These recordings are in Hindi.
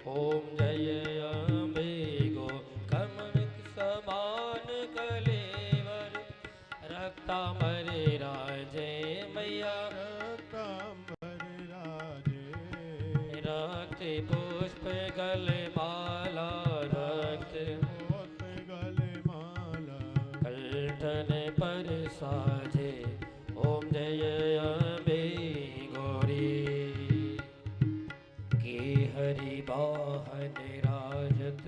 ओम जय अम्बे गो कमल समान कलेवर रक्तांबर राजे मैया रक्तांबर राजे रक्त पुष्प गले माला रक्त पुष्प गले माला कंठन पर साजे ओम जय अम्बे गौरी की हरि वाहन राजत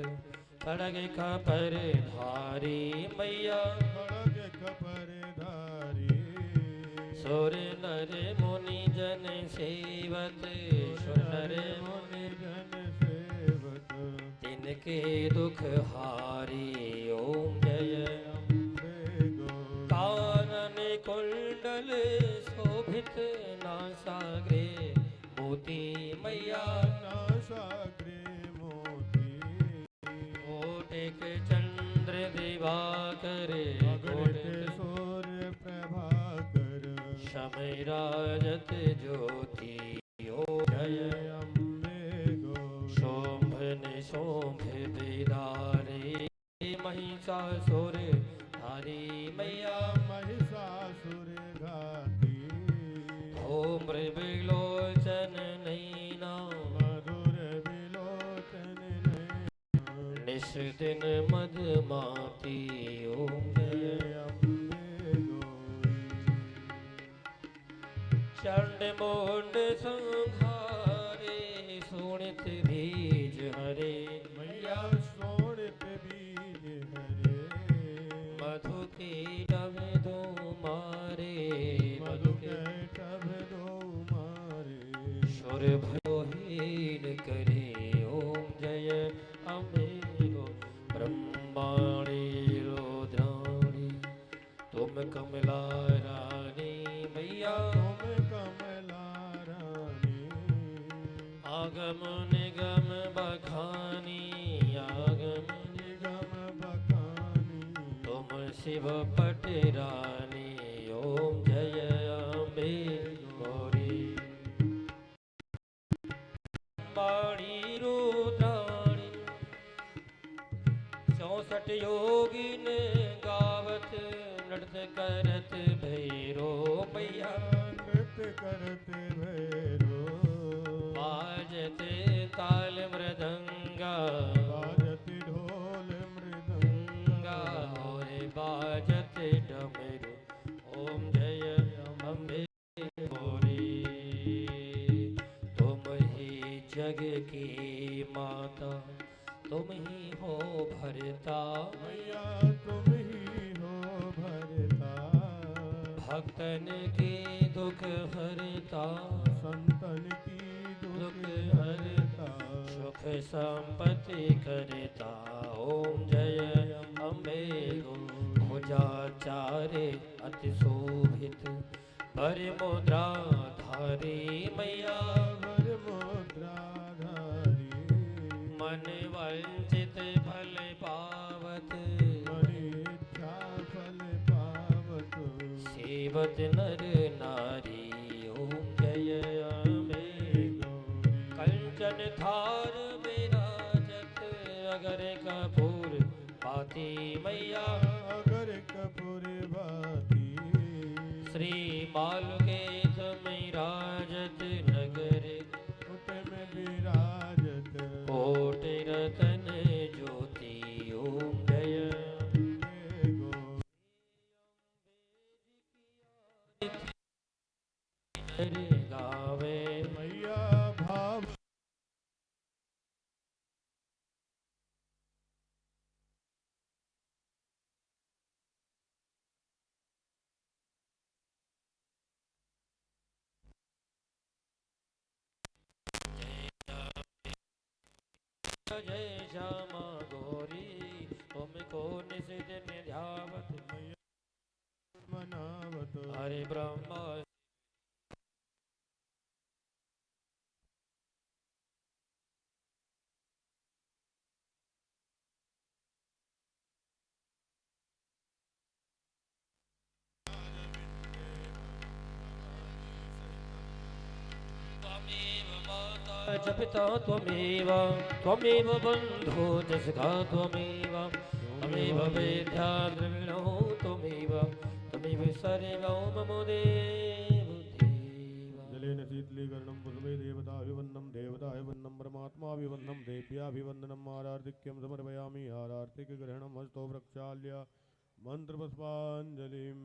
खड़ग खपर धारी मैया खड़ग खपर धारी सुर नर मुनि जन सेवत सुर नर मुनि जन सेवक तिनके दुख हारी ओम जय अम्बे गौरी कानन कुंडल शोभित नासाग्रे मोती मैया नासाग्रे मोती कोटिक चंद्र दिवाकर अगणित सूर्य प्रभाकर समय राजत ज्योति ओम जय अम्बे गौरी शोभ निशोभ बिदारे महिषासुर धारी मैया महिषासुर घाती धूम्र विलोचन नैना मधुर विलोचन नैना निश दिन मधुमाती ओम जय अम्बे गौरी चंड मुंड संहारे सुनित बीज हरे मैया सोनित बीज हरे मधु की टब दो मारे मधु के टभ दो मारे सुर भयोहीन करे ओम जय अम्बे गो ब्रह्माणी रुद्राणी तुम कमला रानी मैया तुम कमला रानी आगम निगम बखानी आगम निगम बखानी तुम शिव पट रानी ओम जय अम्बे गौरी बाणी रुद्राणी 64 योगिन गावत नृत्य करत भैरो मैया नृत्य करते भैरो बाजते ताल मृदंगा बाजती ढोल मृदंगा और बाजत डमरू ओम जय अम्बे गौरी तुम ही जग की माता तुम ही हो भरता मैया तुम ही हो भरता भक्तन के दुख हरता संतन की दुख हरता सुख संपत्ति करता ओम जय अम्बे गो भुजाचार्य अति शोभित पर मुद्रा धारी मैया वर मुद्रा धारी मन वंचित फल पावत मन इच्छा फल पावत सेवत नर नारी ओम जय अम्बे गौरी कंचन थार विराजत अगर कपूर पाती मैया अगर कपूर भाती श्री मालुकेत में राजत नगर उत में विराजत कोट रतन ज्योति ओम जय अम्बे गौरी हरि गावे मैया भाव जय श्यामा गौरी तुमको निज दिन ध्यावत मनावत हरे ब्रह्मा त्वमेव माता च पिता त्वमेव त्वमेव बन्धो च सखा त्वमेव त्वमेव वेद्या द्रविणो त्वमेव त्वमेव सर्वं मम देव देवा। जलेन शीतलीकरणं पुष्पे देवताभिवन्नं देवताभिवन्नं परमात्माभिवन्नं देव्याभिवन्दनम् आरार्तिक्यं समर्पयामि। आरार्तिकग्रहणं हस्तो प्रक्षाल्य मन्त्रपुष्पाञ्जलिम्।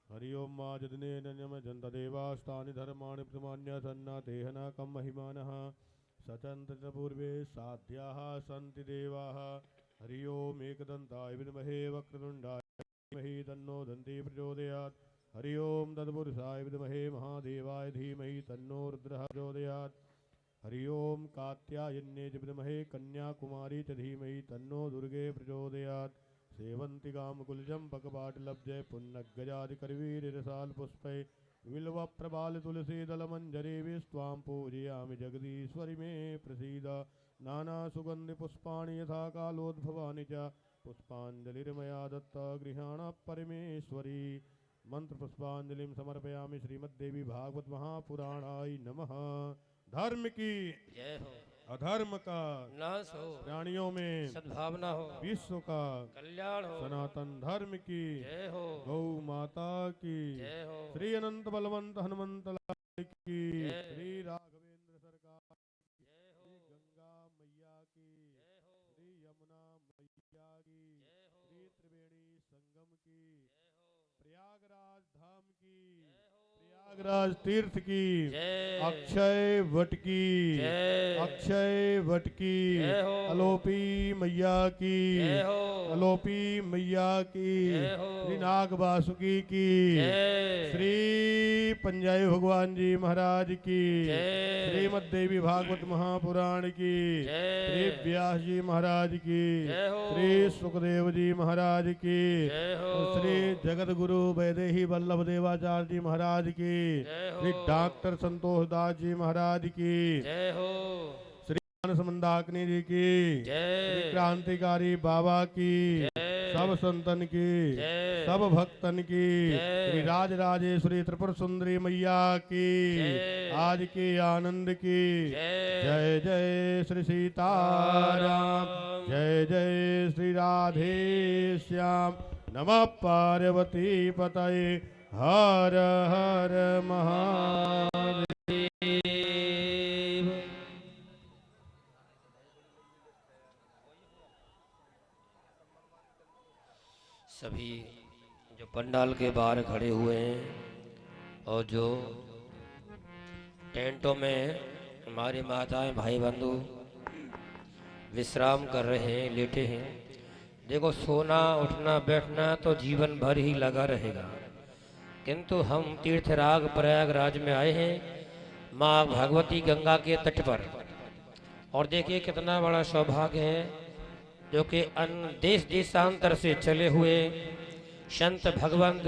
हरि ओं मा जदनेन यमजन्तदेवास्तानि धर्माणि प्रमाण्यसन्नातेहन कं महिमानः सचन्तपूर्वे साध्याः सन्ति देवाः। हरि ओं एकदन्ताय विद्महे वक्रतुण्डाय धीमहि तन्नो दन्ती प्रचोदयात्। हरि ओं तत्पुरुषाय विद्महे महादेवाय धीमहि तन्नो रुद्रः प्रचोदयात्। हरि ओं कात्यायन्ये च विद्महे कन्याकुमारी च धीमहि तन्नो दुर्गे प्रचोदयात्। सेवन्तिकां कुलचम्पकपाटलब्धे पुन्नगजादिकरवीरसाल्पुष्पै विल्वप्रबालतुलसीदलमञ्जरीभिस्त्वां पूजयामि जगदीश्वरि मे प्रसीद। नानासुगन्धिपुष्पाणि यथा कालोद्भवानि च पुष्पाञ्जलिर्मया दत्ता गृहाण परमेश्वरी। मंत्रपुष्पाञ्जलिं समर्पयामि। श्रीमद्देवी भागवत महापुराणाय नमः। धर्म की जय हो, अधर्म का नाश हो, प्राणियों में सद्भावना हो, विश्व का कल्याण हो, सनातन धर्म की जय हो, गौ माता की जय हो, श्री अनंत बलवंत हनुमंत लाल की जय। श्री राघवेंद्र सरकार की जय हो, श्री गंगा मैया की जय हो, श्री यमुना मैया की जय हो, श्री त्रिवेणी संगम की जय हो, प्रयागराज धाम की जय हो, प्रयागराज तीर्थ की जय, अक्षय वट की जय, अक्षय वट की जय हो, अलोपी मैया की जय हो, अलोपी मैया की जय हो, श्री नाग वासुकी की जय, श्री पंजाई भगवान जी महाराज की जय, श्रीमद देवी भागवत महापुराण की श्री जय, व्यास जी महाराज की जय हो, श्री सुखदेव जी महाराज की जय हो, श्री जगत गुरु वैदेही वल्लभ देवाचार्य जी महाराज की जय हो, श्री डॉक्टर संतोष दास जी महाराज की जय हो, मानस मंदाकिनी जी की श्री जय, क्रांतिकारी बाबा की जय, सब संतन की जय, सब भक्तन की जय। श्री राज राजेश्वरी त्रिपुर सुंदरी मैया की जय। आज के आनंद की जय, जय जय श्री सीताराम जय जय श्री राधे श्याम नमः पार्वती पतये हर हर महादेव। सभी जो पंडाल के बाहर खड़े हुए हैं और जो टेंटों में हमारी माताएं भाई बंधु विश्राम कर रहे हैं, लेटे हैं। देखो, सोना उठना बैठना तो जीवन भर ही लगा रहेगा, किंतु हम तीर्थराज प्रयागराज में आए हैं माँ भगवती गंगा के तट पर। और देखिए कितना बड़ा सौभाग्य है जो कि अन्य देश देशांतर से चले हुए संत भगवंत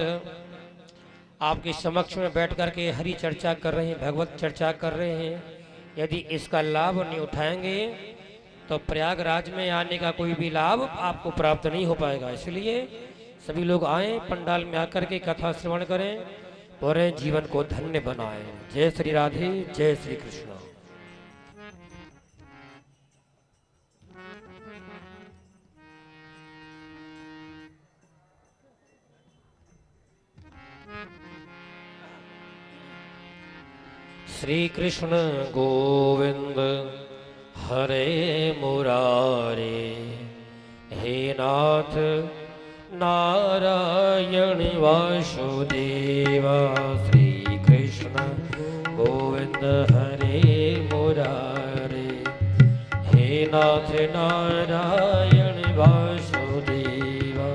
आपके समक्ष में बैठ कर के हरि चर्चा कर रहे हैं, भगवत चर्चा कर रहे हैं। यदि इसका लाभ नहीं उठाएंगे तो प्रयागराज में आने का कोई भी लाभ आपको प्राप्त नहीं हो पाएगा। इसलिए सभी लोग आएं, पंडाल में आकर के कथा श्रवण करें और जीवन को धन्य बनाएं। जय श्री राधे, जय श्री कृष्ण। श्री कृष्ण गोविंद हरे मुरारे, हे नाथ नारायण वासुदेवा। श्री कृष्ण गोविंद हरे मुरारे, हे नाथ नारायण वासुदेवा।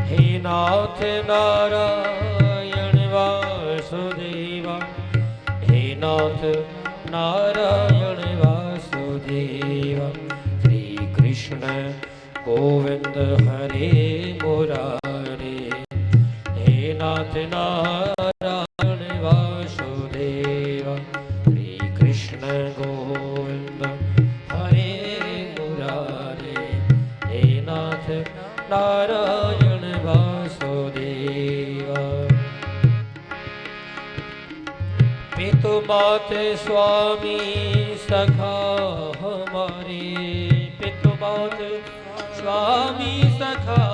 हे नाथ नारायण वासुदेवा, नाथ नारायण वासुदेवा। श्री कृष्ण गोविंद हरे मुरारे, हे नाथ नारायण वासुदेवा। श्री कृष्ण गोविंद हरे मुरारे, हे नाथ नारायण वासुदेवा। पितु माते स्वामी सखा हमारे, पितु माते स्वामी सखा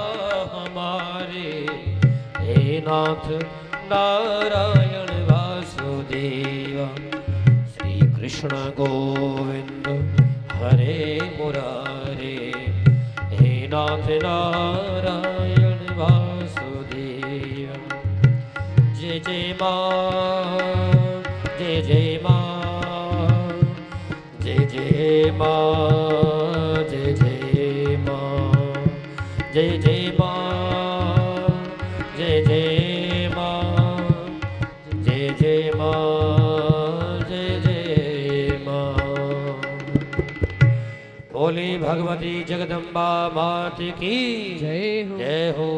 हमारे, हे नाथ नारायण वासुदेव, श्री कृष्ण गोविंद हरे मुरारे, हे नाथ नारायण वासुदेव। जय जय माँ, जय जय माँ, जय जय माँ, जय जय माँ, जय जय माँ, जय जय माँ, जय जय माँ, जय जय माँ। बोली भगवती जगदम्बा मात की जय हो। जय हो।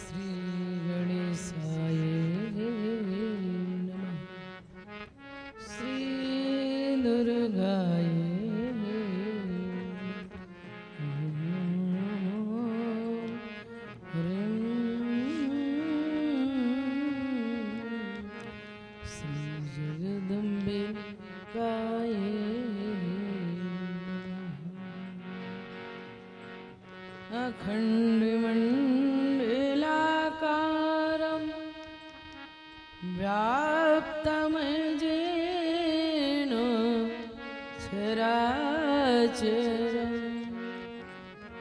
श्री गणेशाय नमः। श्री दुर्गाय श्री जगदम्बे काय अखण्डमण्डलाकारं व्याप्तमजेन चराचरं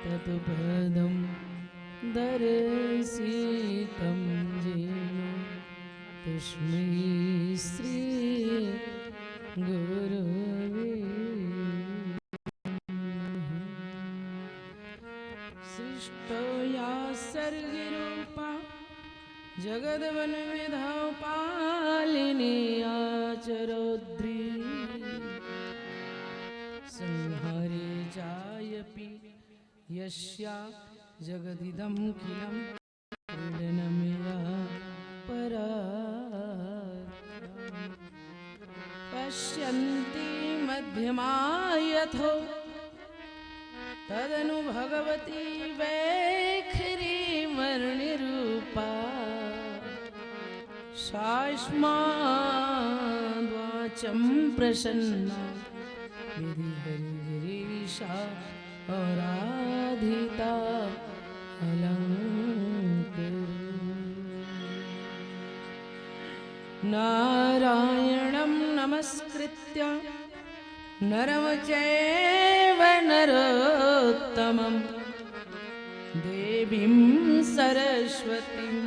तत्पदं दर्शितं येन तस्मै श्री गुरवे सृष्टया सर्गिरूपा जगद्वन विधौ पालिनी आचरोद्री संहारे जायपि यस्या जगदिदं किलं क्रीडनमिया परा पश्यन्ति मध्यमा यथो तदनु भगवती वैखरी वर्णिरूपा शाश्माद्वाचं प्रसन्ना विधि हरिगिरीशा औराधिता अलङ्कृता नारायणं नमस्कृत्य नरं चैव नरोत्तमं देवीं सरस्वतीं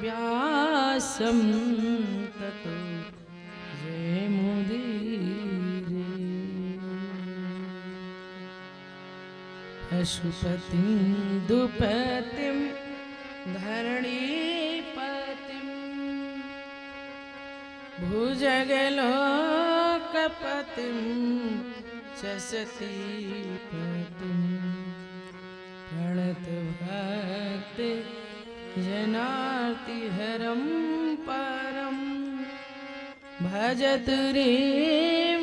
व्यासं ततो जयमुदीरये। पशुपतिं दुपतिं धरणीपतिं भुजगलोकपतिं च सतीपतिं प्रणतभक्ति जनार्तिहरं परं भजतु रे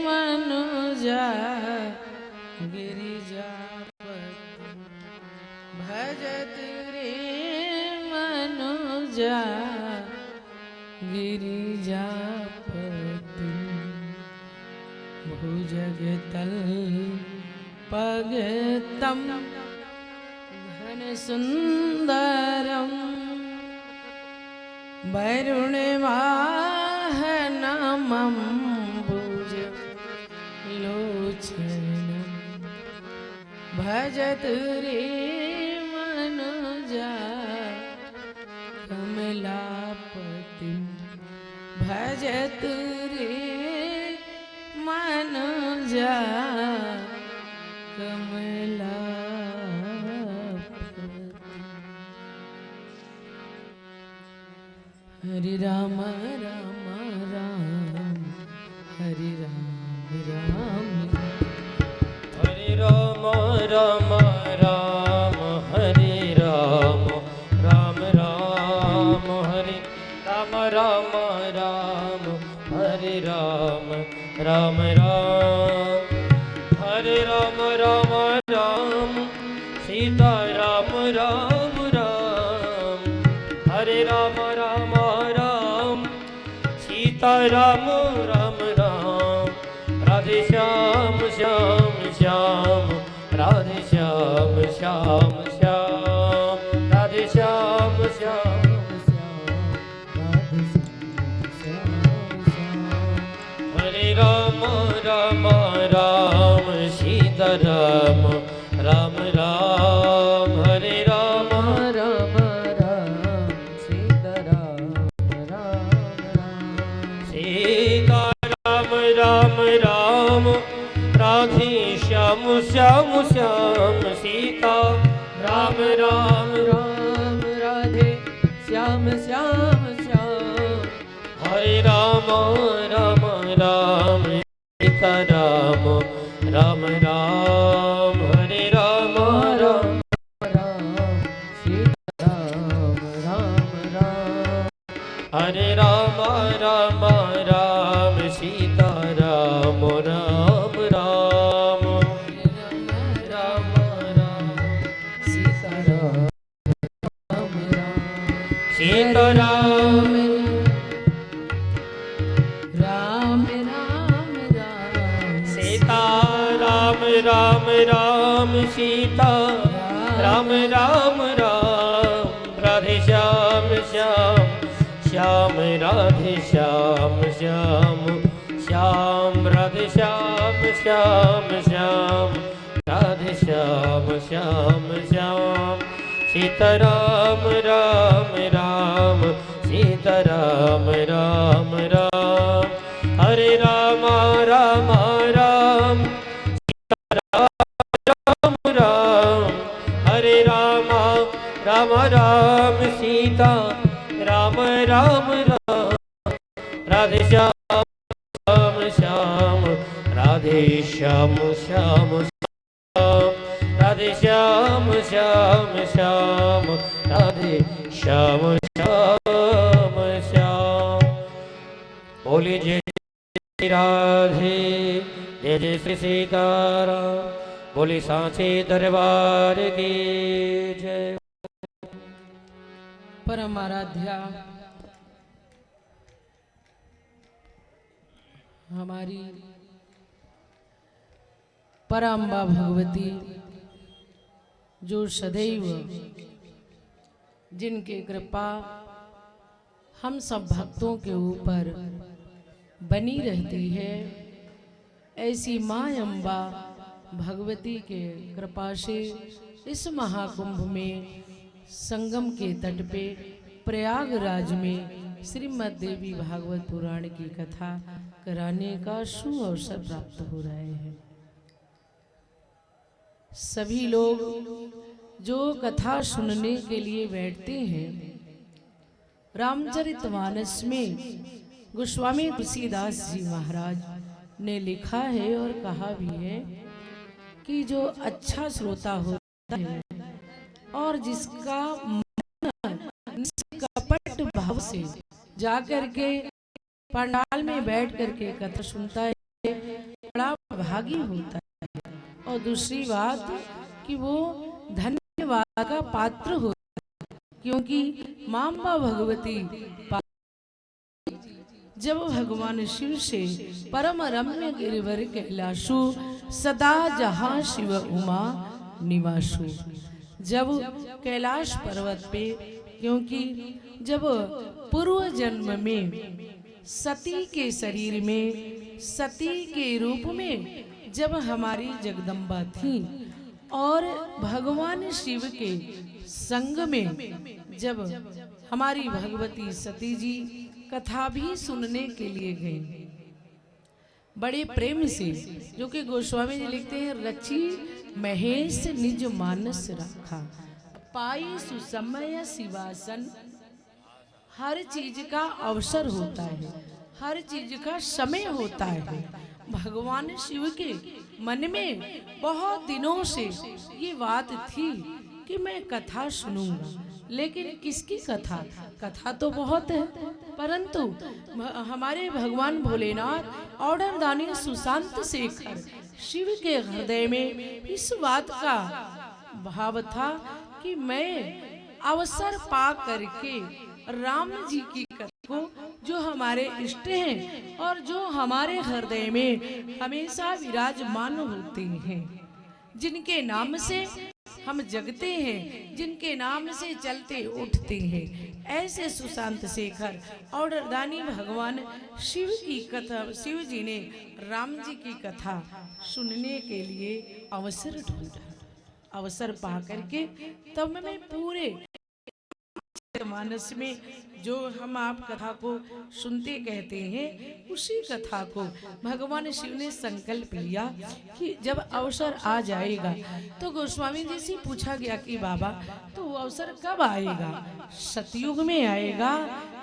मनुजा गिरिजापतिं भजतु रे मनुजा गिरिजापतिं भुजगतल्पगतं घनसुन्दरं वरुणवाहनमम्बुजलोचनं भजतु रे मनुजा कमलापतिं भजतु रे मनुजा कमलापतिं। हरि राम राम राम हरि राम राम हरे राम राम राम हरे राम राम राम हरे राम राम राम हरे राम राम राम सीता राम राम राम, हरे राम राम राम, सीता राम राम राम, राधे श्याम श्याम श्याम, राधे श्याम श्याम श्याम, राधे श्याम श्याम हरे राम राम राम, सीता राम राम राम, हरे राम राम राम सीता राम राम राम, सीता राम राम राम, राधे श्याम श्याम श्याम, सीता राम राम राम राधे श्याम श्याम श्याम, हरे राम राम राम, सीता राम राम राम, हरे राम राम राम सीता राम राम राम, हरे राम राम राम, सीता राम राम राम, राम राम सीता राम राम, सीता राम राम राम राम, सीता राम राम राम, सीता राम राम राम, राधे श्याम श्याम श्याम, राधे श्याम श्याम श्याम, राधे श्याम श्याम श्याम, राधे श्याम श्याम श्याम, सीता राम राम राम, सीता राम राम राम, हरे राम राम राम, राम राम, हरे राम राम राम, सीता राम राम राम, राधे श्याम श्याम, राधे श्याम श्याम श्याम, राधे श्याम श्याम श्याम, राधे श्याम श्याम श्याम। बोली जय श्री राधे, जय जय श्री सीताराम, बोली सांचे दरबार की जय। परम आराध्या हमारी पराम्बा भगवती, जो सदैव जिनके कृपा हम सब भक्तों के ऊपर बनी रहती है, ऐसी माँ अम्बा भगवती के कृपा से इस महाकुंभ में संगम के तट पे प्रयागराज में श्रीमद् देवी भागवत पुराण की कथा कराने का सुअवसर प्राप्त हो रहा है। सभी लोग जो कथा सुनने के लिए बैठते हैं, रामचरितमानस में गोस्वामी तुलसीदास जी महाराज ने लिखा है और कहा भी है कि जो अच्छा श्रोता होता है और जिसका मन निष्कपट भाव से जाकर के पंडाल में बैठ करके कथा सुनता है, बड़ा भागी होता है। और दूसरी बात कि वो धन्यवाद का पात्र होता है, क्योंकि मांबा भगवती जब भगवान शिव से परम रम्य गिरिवर कैलाशु, सदा जहां शिव उमा निवासु, जब कैलाश पर्वत पे, क्योंकि जब पूर्व जन्म में सती के शरीर में, सती के रूप में जब हमारी जगदम्बा थी और भगवान शिव के संग में जब हमारी भगवती सती जी कथा भी सुनने के लिए गई, बड़े प्रेम से, जो कि गोस्वामी जी लिखते हैं, रची महेश निज मानस रखा, पाई सुसमय शिवासन। हर चीज का अवसर होता है, हर चीज का समय होता है। भगवान शिव के मन में बहुत दिनों से ये बात थी कि मैं कथा सुनूंगा, लेकिन किसकी कथा? कथा तो बहुत है, परंतु हमारे भगवान भोलेनाथ ऑर्डर दानी सुशांत शेखर शिव के हृदय में इस बात का भाव था कि मैं अवसर पा करके राम जी की कथा को, जो हमारे इष्ट हैं और जो हमारे हृदय में हमेशा विराजमान होते हैं, जिनके नाम से हम जगते हैं, जिनके नाम से चलते उठते हैं, ऐसे सुशांत शेखर और दानी भगवान शिव की कथा, शिव जी ने राम जी की कथा सुनने के लिए अवसर ढूंढा। अवसर पा करके तब मैं पूरे मानस में जो हम आप कथा को सुनते कहते हैं, उसी कथा को भगवान शिव ने संकल्प लिया कि जब अवसर आ जाएगा, तो गोस्वामी जी से पूछा गया कि बाबा तो वो अवसर कब आएगा? सतयुग में आएगा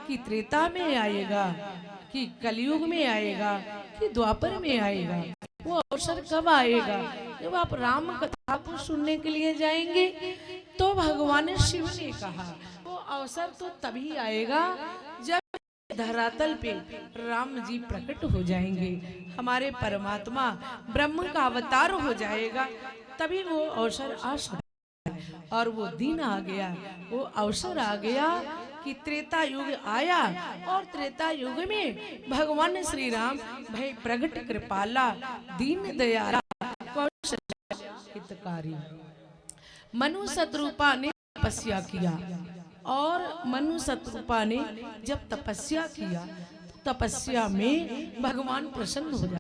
कि त्रेता में आएगा कि कलयुग में आएगा कि द्वापर में आएगा? वो अवसर कब आएगा? जब आप राम कथा को सुनने के लिए जाएंगे। तो भगवान शिव ने कहा वो अवसर तो तभी आएगा जब धरातल पे राम जी प्रकट हो जाएंगे, हमारे परमात्मा ब्रह्म का अवतार हो जाएगा, तभी वो अवसर आ सकता है। और वो दिन आ गया, वो अवसर आ गया कि त्रेता युग आया, और त्रेता युग में भगवान श्री राम भय प्रगट कृपाला दीन दयाला हितकारी। मनु शत्रुपा ने तपस्या किया, और मनु शत्रुपा ने जब तपस्या किया तो तपस्या में भगवान प्रसन्न हो गए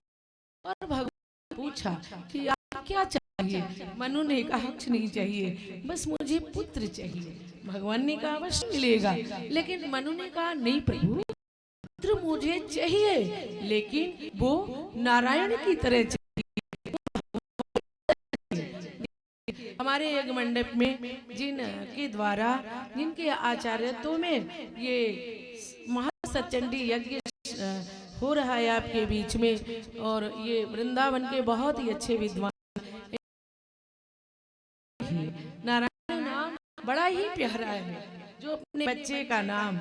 और भगवान पूछा कि आप क्या चाहिए? मनु ने कहा कुछ नहीं चाहिए, बस मुझे पुत्र चाहिए। भगवान ने कहा अवश्य मिलेगा, लेकिन मनु ने कहा नहीं प्रभु, पुत्र मुझे चाहिए, लेकिन वो नारायण की तरह चाहिए। हमारे यज्ञ मंडप में जिनके द्वारा, जिनके आचार्यत्व में ये महासचंडी यज्ञ हो रहा है आपके बीच में, और ये वृंदावन के बहुत ही अच्छे विद्वान, नारायण नाम बड़ा ही प्यारा है। जो अपने बच्चे का नाम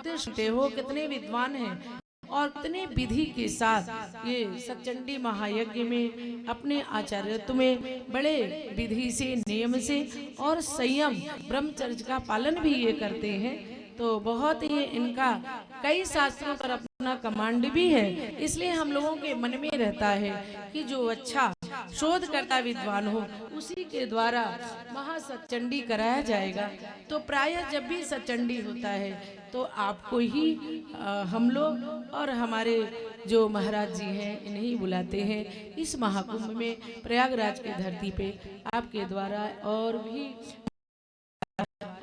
सुनते हो, कितने विद्वान हैं और कितने विधि के साथ ये सचंडी महायज्ञ में अपने आचार्यत्व में बड़े विधि से, नियम से और संयम ब्रह्मचर्य का पालन भी ये करते हैं। तो बहुत ही इनका कई शास्त्रों पर अपना कमांड भी है, इसलिए हम लोगों के मन में रहता है कि जो अच्छा शोध करता विद्वान हो उसी के द्वारा महासचंडी कराया जाएगा। तो प्रायः जब भी सचंडी होता है तो आपको ही हम लोग और हमारे जो महाराज जी हैं इन्हीं बुलाते हैं इस महाकुंभ में, प्रयागराज की धरती पे आपके द्वारा, और भी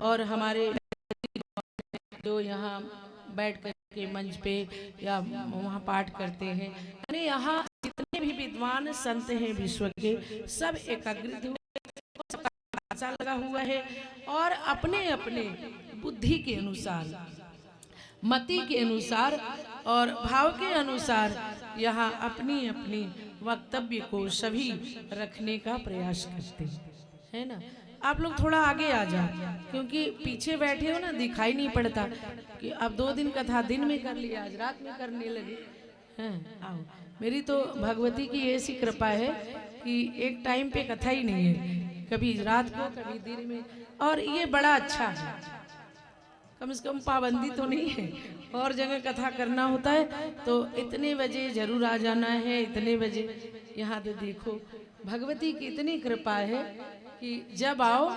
और हमारे जो यहाँ बैठ कर के मंच पे या वहाँ पाठ करते हैं, यानी यहाँ जितने भी विद्वान संत हैं विश्व के, सब एकाग्रित हुए, आशा लगा हुआ है, और अपने अपने बुद्धि के अनुसार, मति के अनुसार और भाव के अनुसार यहाँ अपनी अपनी वक्तव्य को सभी रखने का प्रयास करते हैं, है ना। आप लोग थोड़ा आगे आ जाओ, क्योंकि पीछे बैठे हो ना, दिखाई नहीं पड़ता कि अब 2 दिन कथा दिन में कर लिया, आज रात में करने लगे हैं। आओ, मेरी तो भगवती की ऐसी कृपा है कि एक टाइम पे कथा ही नहीं है, कभी रात को कभी दिन में, और ये बड़ा अच्छा है, कम से कम पाबंदी तो नहीं है। और जगह कथा करना होता है तो इतने बजे जरूर आ जाना है, इतने बजे। यहाँ तो देखो भगवती की इतनी कृपा है कि जब आओ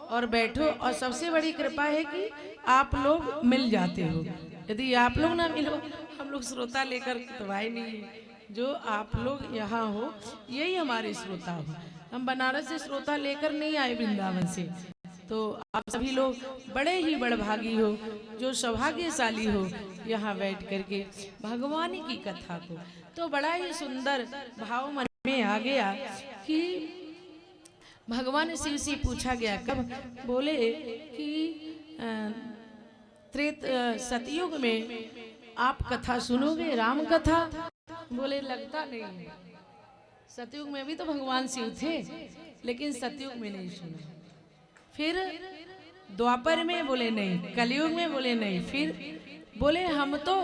और बैठो, और सबसे बड़ी कृपा है कि आप लोग मिल जाते हो। यदि आप लोग ना मिलो, हम लोग श्रोता लेकर तो आए नहीं है। जो आप लोग यहाँ हो यही हमारे श्रोता हो, हम बनारस से श्रोता लेकर नहीं आए, वृंदावन से। तो आप सभी लोग बड़े ही बड़भागी हो, जो सौभाग्यशाली हो यहाँ बैठ करके भगवान की कथा को। तो बड़ा ही सुंदर भाव मन में आ गया कि भगवान शिव से पूछा गया कब, बोले कि सतयुग में आप कथा सुनोगे, राम कथा? बोले लगता नहीं है, सतयुग में भी तो भगवान शिव थे, लेकिन सतयुग में नहीं सुना। फिर द्वापर में? बोले नहीं। कलयुग में? बोले नहीं। फिर बोले हम तो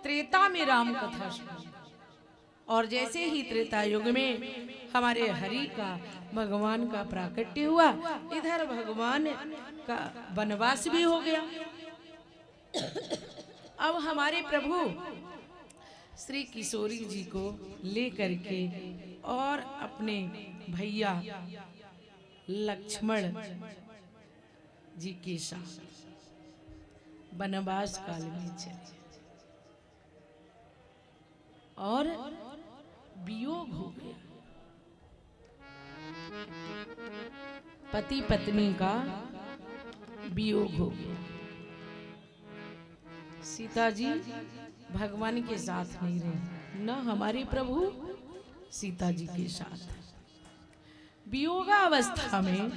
त्रेता में राम कथा सुनी, और जैसे ही त्रेता युग में हमारे हरि का भगवान का प्राकट्य हुआ, इधर भगवान का वनवास भी हो गया। अब हमारे प्रभु श्री किशोरी जी को लेकर के और अपने भैया लक्ष्मण जी के साथ वनवास काल में चले और वियोग हो गया। पति पत्नी का वियोग हो गया। सीता जी भगवान के साथ नहीं रहे, न हमारे प्रभु सीता जी के साथ। वियोगावस्था में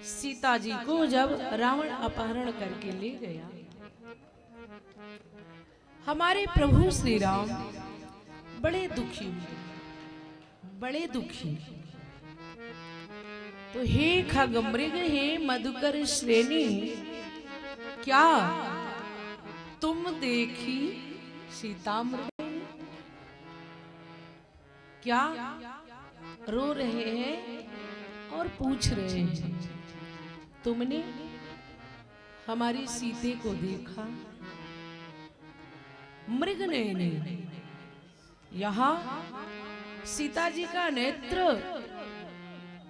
सीता जी को जब रावण अपहरण करके ले गया, हमारे प्रभु श्री राम बड़े दुखी हुए, बड़े दुखी। तो हे खगमृग, हे मधुकर श्रेणी, क्या तुम देखी सीतामृग? क्या रो रहे हैं और पूछ रहे हैं, तुमने हमारी सीते को देखा? मृग ने यहाँ सीता जी का नेत्र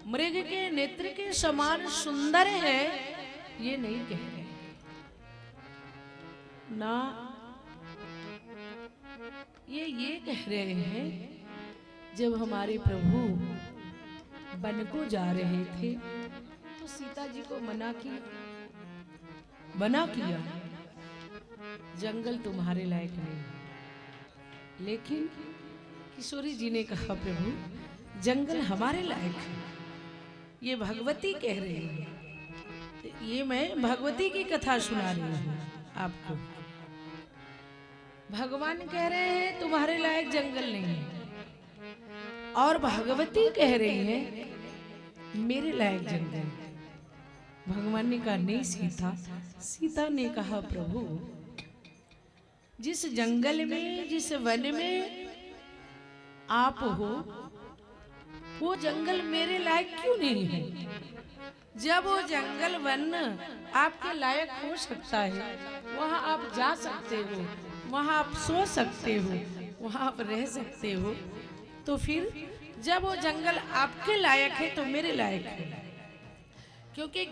मृग के नेत्र के समान सुंदर है, ये नहीं कह रहे ना, ये कह रहे हैं जब हमारे प्रभु वन को जा रहे थे तो सीता जी को मना किया, जंगल तुम्हारे लायक नहीं। लेकिन किशोरी जी ने कहा, प्रभु जंगल हमारे लायक है। ये भगवती कह रही है, ये मैं भगवती की कथा सुना रही हूँ आपको। भगवान कह रहे हैं तुम्हारे लायक जंगल नहीं है, और भगवती कह रही है मेरे लायक जंगल। भगवान ने कहा नहीं सीता। सीता ने कहा, प्रभु जिस जंगल में, जिस वन में आप हो, वो जंगल मेरे लायक क्यों नहीं है? जब वो जंगल वन आपके लायक हो सकता है, वहां आप जा सकते हो, वहां आप सो सकते हो, वहां आप रह सकते हो, तो फिर जब वो जंगल आपके लायक है तो मेरे लायक है। क्योंकि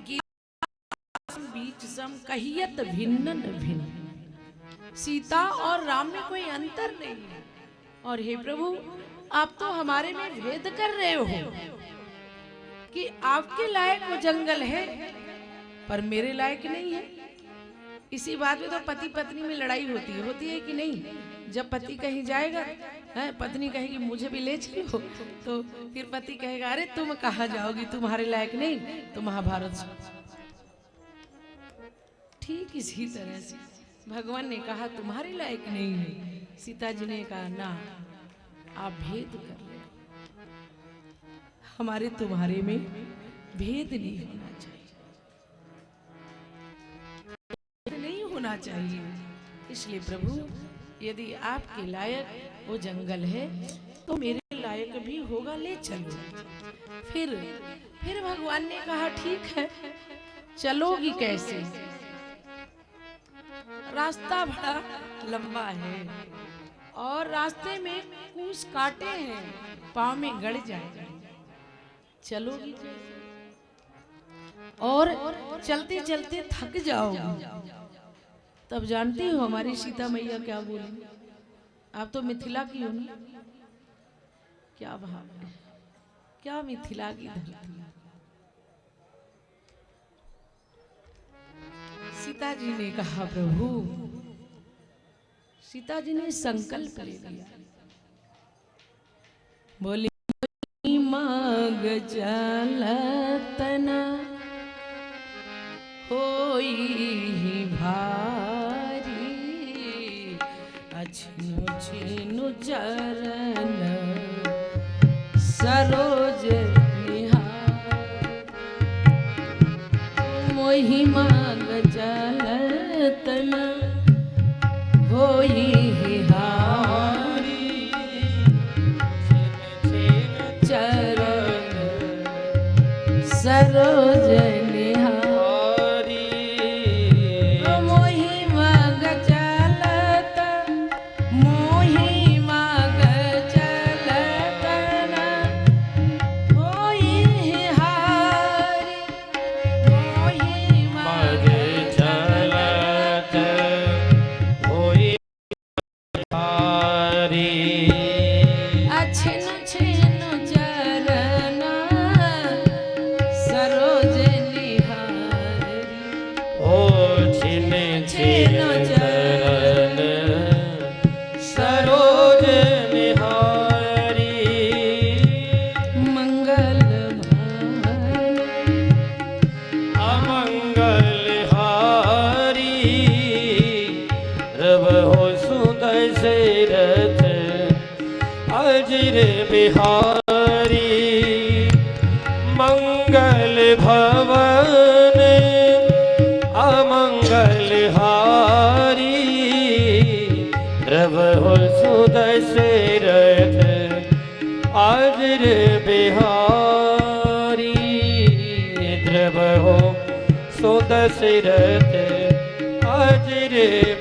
बीच सम कहियत भिन्न न भिन्न, सीता और राम में कोई अंतर नहीं है। और हे प्रभु, आप तो हमारे में भेद कर रहे हो कि आपके लायक वो जंगल है पर मेरे लायक नहीं है। इसी बात में तो पति पत्नी में लड़ाई होती है कि नहीं? जब पति कहीं जाएगा, पत्नी कहेगी मुझे भी ले चलो, तो फिर पति कहेगा अरे तुम कहाँ जाओगी, तुम्हारे लायक नहीं, तो महाभारत सुनो। ठीक इसी तरह से भगवान ने कहा तुम्हारे लायक नहीं है। सीता जी ने कहा ना, आप भेद कर रहे हो, हमारे तुम्हारे में भेद नहीं होना चाहिए, नहीं होना चाहिए। इसलिए प्रभु यदि आपके लायक वो जंगल है तो मेरे लायक भी होगा, ले चलो। फिर भगवान ने कहा ठीक है, चलोगी कैसे? रास्ता बड़ा लंबा है और रास्ते में कुछ कांटे हैं, पाँव में गड़ जाएगा, चलोगी और चलते चलते थक जाओगी। तब जानती हो हमारी सीता मैया क्या बोली? आप तो मिथिला की हो ना, क्या भाव है, क्या मिथिला की धरती। सीता जी ने कहा प्रभु, सीता जी ने संकल्प ले लिया, बोली मांग चलतना होई भारी, अछिनु छिनु चरण सरोज निहार, मोहि मांग चलतना होई हारी, छिन छिन सरोज निहारी मोहि मग चलत मोहि मग चलत न होई हारी मोहि मग चलत होई हारी अछिन छिन चरण सरोज निहारी ओ छिन छिन चरण सरोज निहारी मंगल भानी अमंगल हारी रवो सुंदर से रथ अजर बिहारी मंगल भवन अमंगल हारी रवो सुंदर से रथ अजर बिहारी द्रवो सुंदर से रथ अजर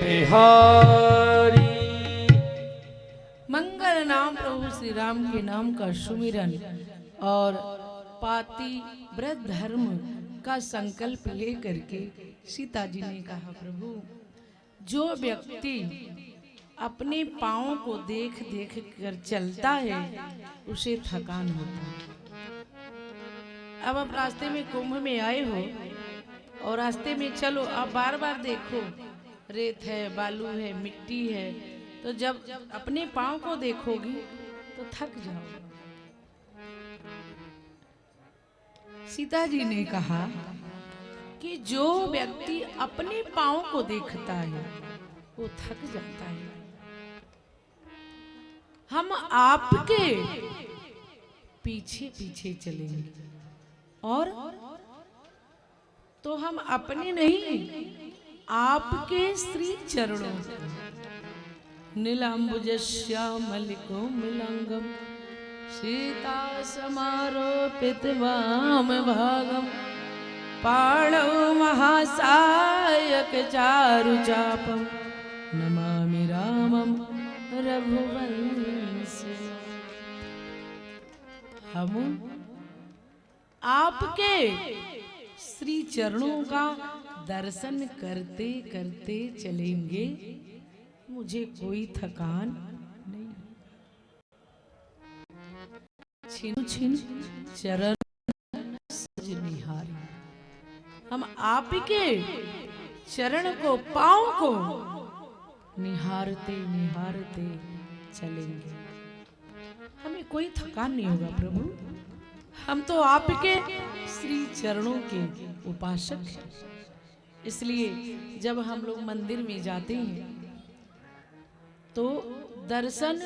बिहारी। मंगल नाम प्रभु श्री राम के नाम का सुमिरन और पाति व्रत धर्म का संकल्प लेकर के सीता जी ने कहा, प्रभु जो व्यक्ति अपने पाँव को देख देख कर चलता है उसे थकान होता है। अब आप रास्ते में कुंभ में आए हो और रास्ते में चलो, आप बार बार देखो रेत है, बालू है, मिट्टी है, तो जब अपने पाँव को देखोगी तो थक जाओगे। सीता जी ने कहा कि जो व्यक्ति अपने पाँव को देखता है वो थक जाता है। हम आपके पीछे पीछे चलेंगे और तो हम अपने नहीं आपके श्री चरणों नीलांबुज श्यामल कोमलांगम सीता समारोपित वाम भागम पाणौ महासायक चारु चापम नमामि रामम रघुवंशी। हम आपके श्री चरणों का दर्शन करते करते चलेंगे, मुझे कोई थकान नहीं। छिन छिन चरण सज निहारी, हम आपके चरण को, पाँव को निहारते निहारते चलेंगे, हमें कोई थकान नहीं होगा प्रभु। हम तो आपके श्री चरणों के उपासक हैं। इसलिए जब हम लोग मंदिर में जाते हैं तो दर्शन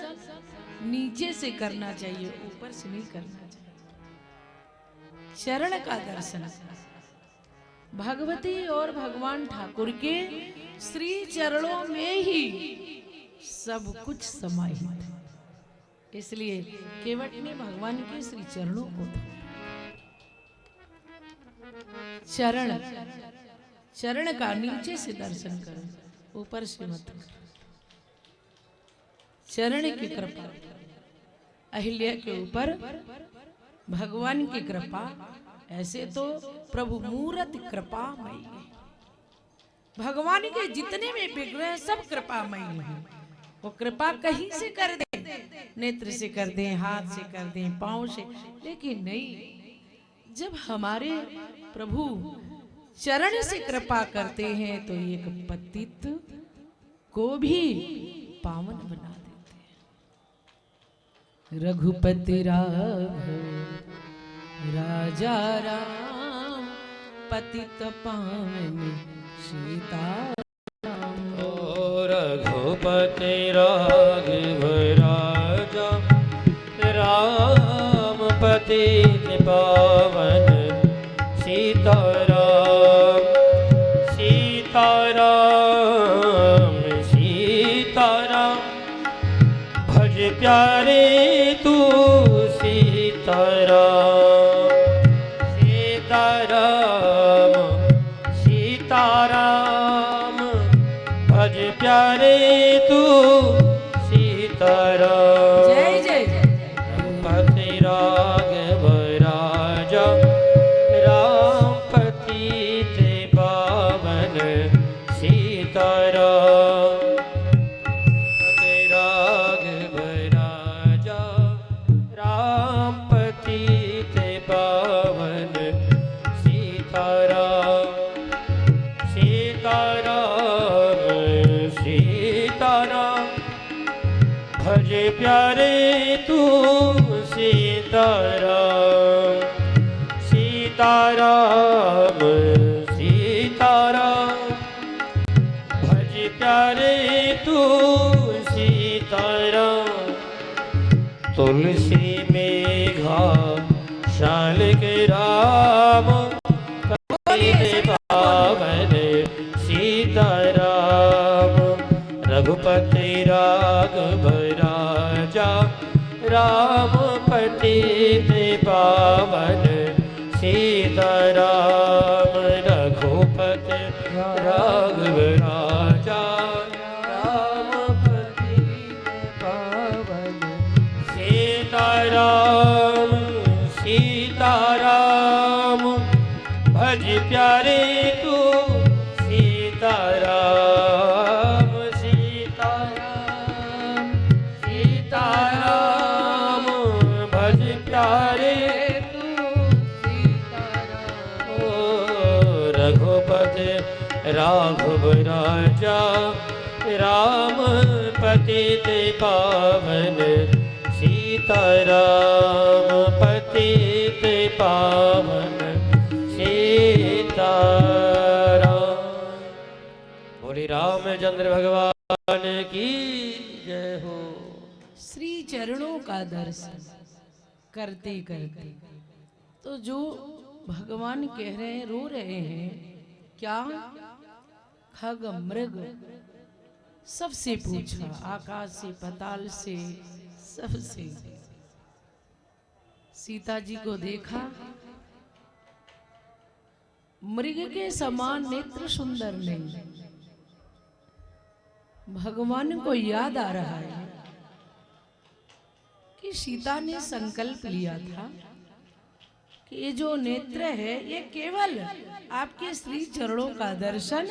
नीचे से करना चाहिए, ऊपर से नहीं करना चाहिए। चरण का दर्शन, भगवती और भगवान ठाकुर के श्री चरणों में ही सब कुछ समाहित है। इसलिए केवट ने भगवान के श्री चरणों को चरण चरण का नीचे से दर्शन करो, ऊपर से मत करो। चरण की कृपा, अहिल्या के ऊपर भगवान की कृपा, ऐसे तो प्रभु मूर्त कृपामयी है। भगवान के जितने में विग्रह सब कृपामयी है। वो कृपा कहीं से कर दे, नेत्र से कर दें, हाथ से कर दें, पांव से, लेकिन नहीं, जब हमारे प्रभु चरण से कृपा करते हैं तो एक पतित को भी पावन बना देते हैं। रघुपति राघव राजा राम, पतित पावन सीता। रघुपति राघव राजा राम, पतित पावन सीताराम। सीताराम सीताराम, भज प्यारे तू सीताराम। सीताराम प्यारे तू सीताराम सीताराम सीताराम भज प्यारे तू सीताराम तुलसी मेघा शाल के राम पावन सीताराम रघुपति राघव राजा राम पतित पावन सीताराम रघुपति राघव राजा राम पतित पावन सीताराम सीताराम भज प्यारे तू सीताराम सीताराम सीताराम भज प्यारे तू सीताराम ओ रघुपति राघव राजा राम पतित पावन सीताराम पतित पावन सीताराम। बोली रामचंद्र भगवान की जय हो। श्री चरणों का दर्शन करते करते तो जो भगवान कह रहे हैं, रो रहे हैं, क्या खग मृग सबसे पूछा, आकाश से पाताल से सबसे। सीता जी को देखा, मृग के समान नेत्र सुंदर नहीं। भगवान को याद आ रहा है कि सीता ने संकल्प लिया था कि ये जो नेत्र है ये केवल आपके श्री चरणों का दर्शन,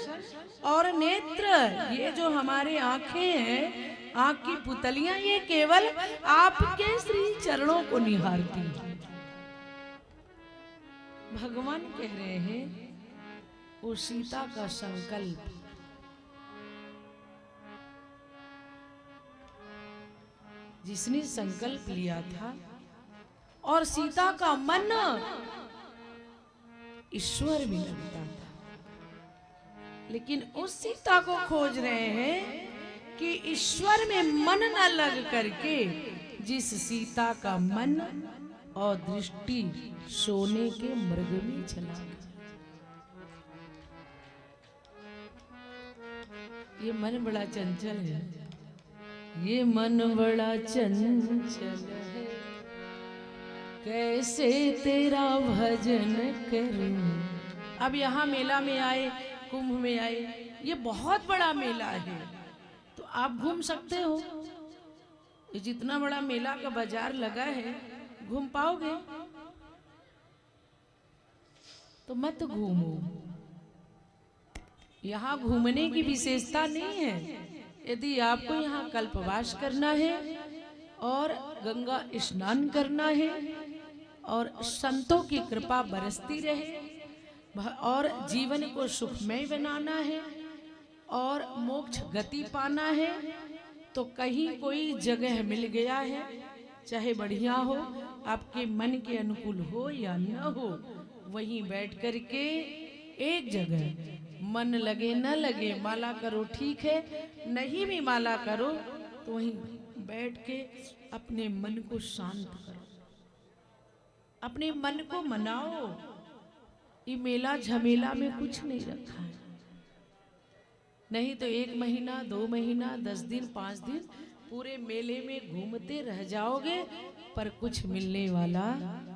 और नेत्र ये जो हमारे आंखें हैं, आंख की पुतलियां, ये केवल आपके श्री चरणों को निहारती हैं। भगवान कह रहे हैं वो सीता का संकल्प, जिसने संकल्प लिया था, और सीता का मन ईश्वर में लगता था, लेकिन उस सीता को खोज रहे हैं कि ईश्वर में मन न लग करके जिस सीता का मन और दृष्टि सोने के मृग में चला गया। ये मन बड़ा चंचल है, ये मन बड़ा चंचल है, कैसे तेरा भजन करूं। अब यहाँ मेला में आए, कुंभ में आए, ये बहुत बड़ा मेला है, तो आप घूम सकते हो। ये जितना बड़ा मेला का बाजार लगा है, घूम पाओगे? तो मत घूमो। यहाँ घूमने की विशेषता नहीं है। यदि आपको यहाँ कल्पवास करना है और गंगा स्नान करना है और संतों की कृपा बरसती रहे और जीवन को सुखमय बनाना है और मोक्ष गति पाना है, तो कहीं कोई जगह मिल गया है, चाहे बढ़िया हो, आपके मन के अनुकूल हो या न हो, वहीं बैठ करके एक जगह मन लगे न लगे माला करो, ठीक है, नहीं भी माला करो तो वहीं बैठ के अपने मन को शांत करो, अपने मन को मनाओ। ये मेला झमेला में कुछ नहीं रखा है, नहीं तो 1 महीना 2 महीना 10 दिन 5 दिन पूरे मेले में घूमते रह जाओगे, पर कुछ मिलने वाला नहीं।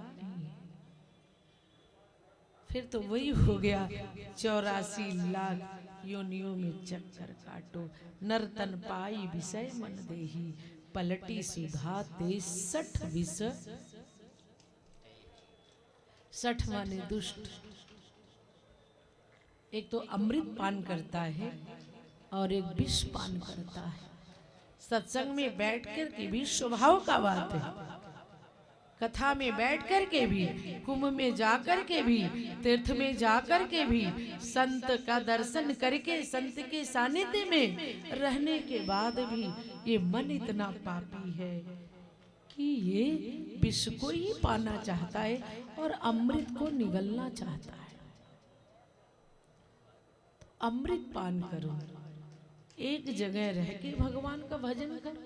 फिर तो वही हो गया 84 लाख योनियों में चक्कर काटो, नर्तन पाई विषय मन देही, पलटी सुधा ते 60 विष। 60 माने दुष्ट। एक तो अमृत पान करता है और एक विष पान करता है। सत्संग में बैठ कर के भी स्वभाव का बात है, कथा में बैठ कर के भी, कुंभ में जाकर के भी, तीर्थ में जाकर के भी, संत का दर्शन करके संत के सानिध्य में रहने के बाद भी ये मन इतना पापी है कि ये विष को ही पाना चाहता है और अमृत को निगलना चाहता है। अमृत पान करो, एक जगह रह के भगवान का भजन करो।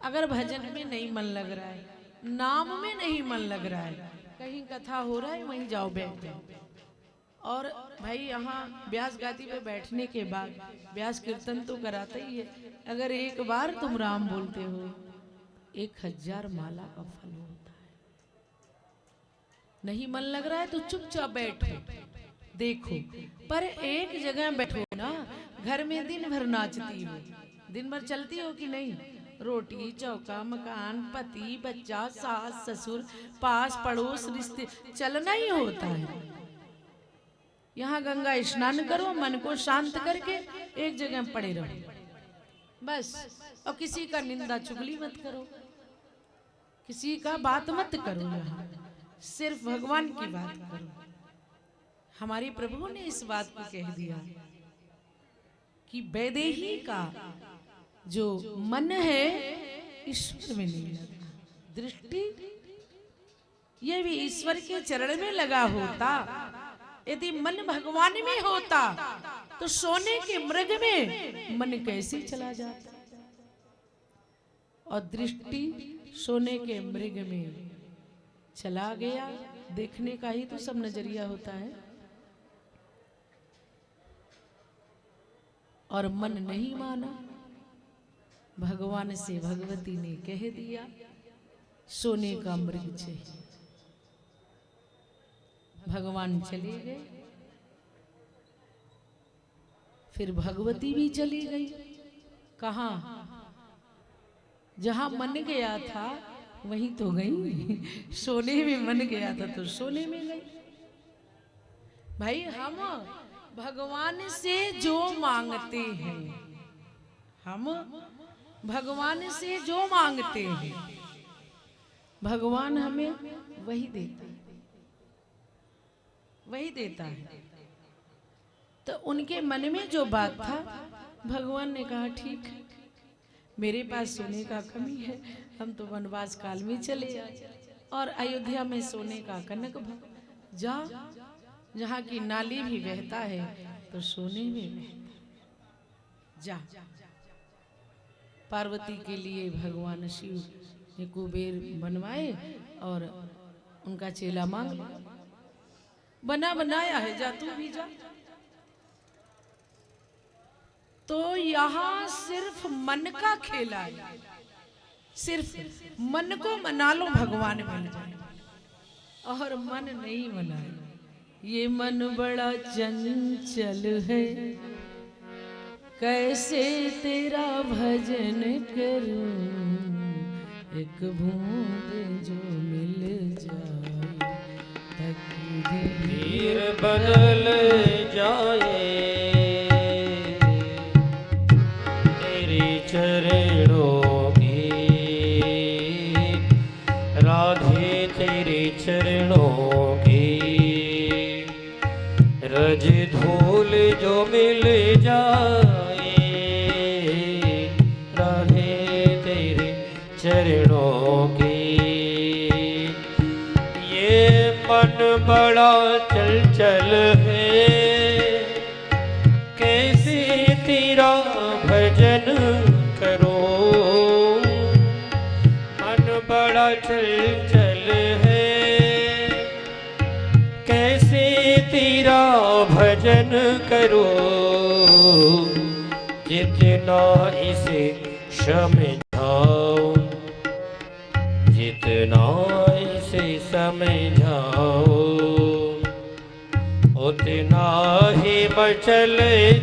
अगर भजन में नहीं मन लग रहा है, नाम में नहीं मन लग रहा है, कहीं कथा हो रहा है वहीं जाओ बैठ जाओ। और भाई यहाँ व्यास गादी पे बैठने के बाद व्यास कीर्तन तो कराता ही है। अगर एक बार तुम राम बोलते हो 1000 माला का फल होता है। नहीं मन लग रहा है तो चुपचाप बैठो, देखो। पर एक जगह बैठो ना, घर में दिन भर नाचती हो, दिन भर चलती हो कि नहीं, रोटी चौका मकान पति बच्चा सास ससुर पास पड़ोस रिश्ते, चलना ही होता है। यहाँ गंगा स्नान करो, मन को शांत करके एक जगह पड़े रहो बस। और किसी का निंदा चुगली मत करो, किसी का बात मत करो, यहाँ सिर्फ भगवान की बात करो। हमारे प्रभु ने इस बात को कह दिया कि वैदेही का जो मन है ईश्वर में नहीं लगा, दृष्टि ये भी ईश्वर के चरण में लगा होता। यदि मन भगवान में होता तो सोने के मृग में मन कैसे चला जाता। और दृष्टि सोने के मृग में चला गया, देखने का ही तो सब नजरिया होता है। और मन नहीं माना, भगवान से भगवती ने कह दिया सोने का मृग चाहिए। भगवान चले गए, फिर भगवती भी चली गई। कहाँ? जहां मन गया था वहीं तो गई। सोने में मन गया था तो सोने में गई। भाई हम भगवान से जो मांगते हैं, हम भगवान से जो मांगते हैं भगवान हमें वही देता है, वही देता है। तो उनके मन में जो बात था भगवान ने कहा ठीक है, मेरे पास सोने का कमी है, हम तो वनवास काल में चले आए और अयोध्या में सोने का कनक भर जा, जहाँ की नाली भी बहता है तो सोने में बहता जा। पार्वती के लिए भगवान शिव ने कुबेर बनवाए और उनका चेला मांग लिया, बना बनाया है, जा तू भी जा। तो यहाँ सिर्फ मन का खेला है, सिर्फ मन को मना लो भगवान बन जाए, और मन नहीं मनाए। ये मन बड़ा चंचल है, कैसे तेरा भजन करूं, एक बूंद जो मिल जाए तकदीर बदल जाए, तेरे चरणों की राधे, तेरे चरणों की रज धूल जो मिल जाए, राधे तेरे चरणों की। ये मन बड़ा चंचल है, कैसे तेरा भजन करो, मन बड़ा चंचल है, कैसे तेरा भजन करो, जितना इसे समझाओ, जितना इसे समझाओ, उतना ही मचल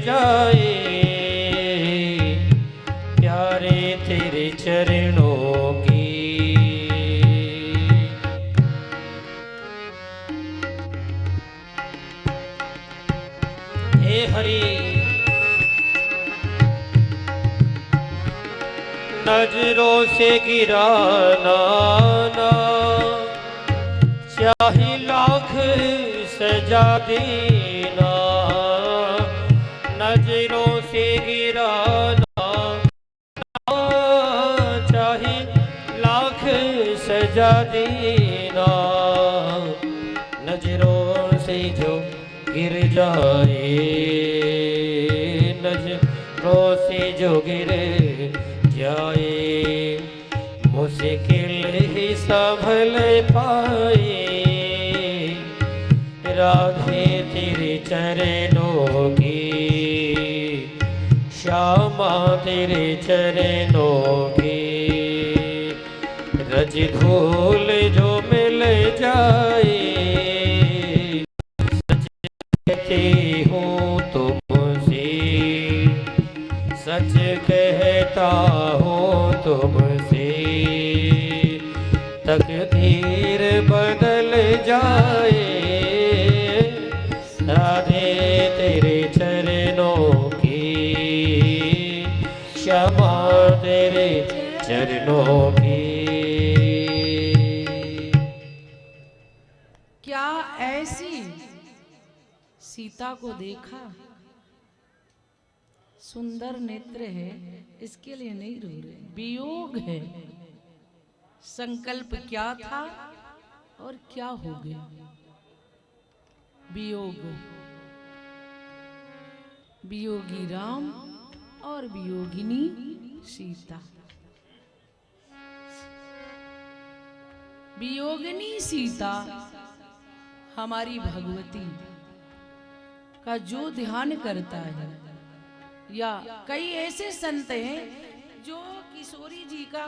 जाए, प्यारे तेरे चरणों की। हे हरि नजरों से गिराना ना, चाहे लाख सजा देना, नजरों से गिराना गिर जाए, नजरों से जो गिर जाए, मुश्किल ही संभल पाए। राधे तेरे चरणों की, श्यामा तेरे चरणों की, रज धूल जो मिल जाए, कहती हूँ तुमसे, सच कहता हूँ तुमसे, तकदीर बदल जाए। राधे तेरे चरणों की, क्षमा तेरे चरणों की। क्या ऐसी सीता को देखा? सुंदर नेत्र है, इसके लिए नहीं रो रहे, वियोग है। संकल्प क्या था और क्या हो गया? वियोग, वियोगी राम और वियोगिनी सीता। वियोगिनी सीता हमारी भगवती का जो ध्यान करता है, या कई ऐसे संत हैं जो किशोरी जी का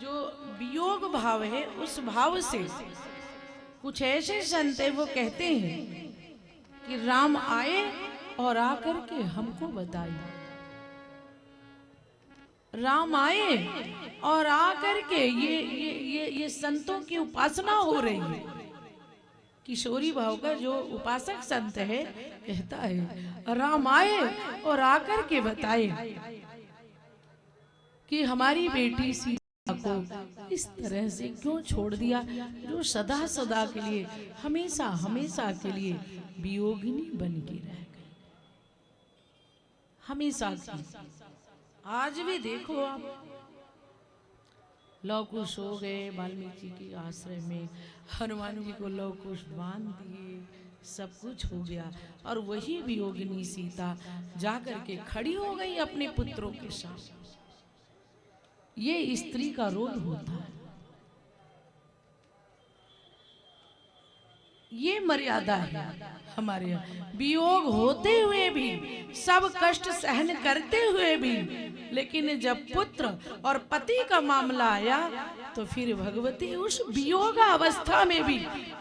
जो वियोग भाव है उस भाव से, कुछ ऐसे संत हैं वो कहते हैं कि राम आए और आकर के हमको बताए, राम आए और आकर के ये संतों की उपासना हो रही है। किशोरी भाव का जो उपासक संत है कहता है राम आए और आकर के बताए कि हमारी बेटी सीता को इस तरह से क्यों छोड़ दिया, जो सदा सदा के लिए, हमेशा हमेशा के लिए वियोगिनी बन के रह गई। हमेशा की, आज भी देखो आप, लव कुश हो गए वाल्मीकि के आश्रय में, हनुमान जी को लव कुश बांध दिए, सब कुछ हो गया, और वही वियोगिनी सीता जाकर के खड़ी हो गई अपने पुत्रों के साथ। ये स्त्री का रोल होता है, ये मर्यादा है हमारे यहाँ। वियोग होते हुए भी, सब कष्ट सहन करते हुए भी, लेकिन जब पुत्र और पति का मामला आया तो फिर भगवती उस वियोग अवस्था में भी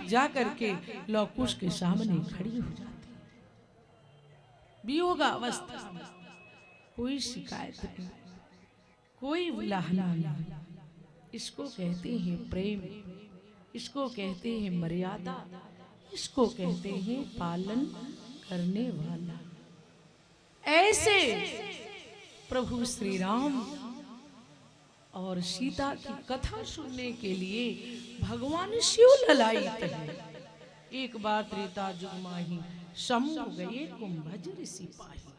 जाकर के लव कुश के सामने खड़ी हो जाती। वियोग अवस्था में कोई शिकायत नहीं, कोई विलाहना नहीं। इसको कहते हैं प्रेम, इसको कहते हैं मर्यादा, इसको कहते हैं पालन करने वाला। ऐसे प्रभु श्री राम और सीता की कथा सुनने के लिए भगवान शिव ललायित है। एक बार त्रेता युग माही, शंभु गए कुंभजर सिपाही,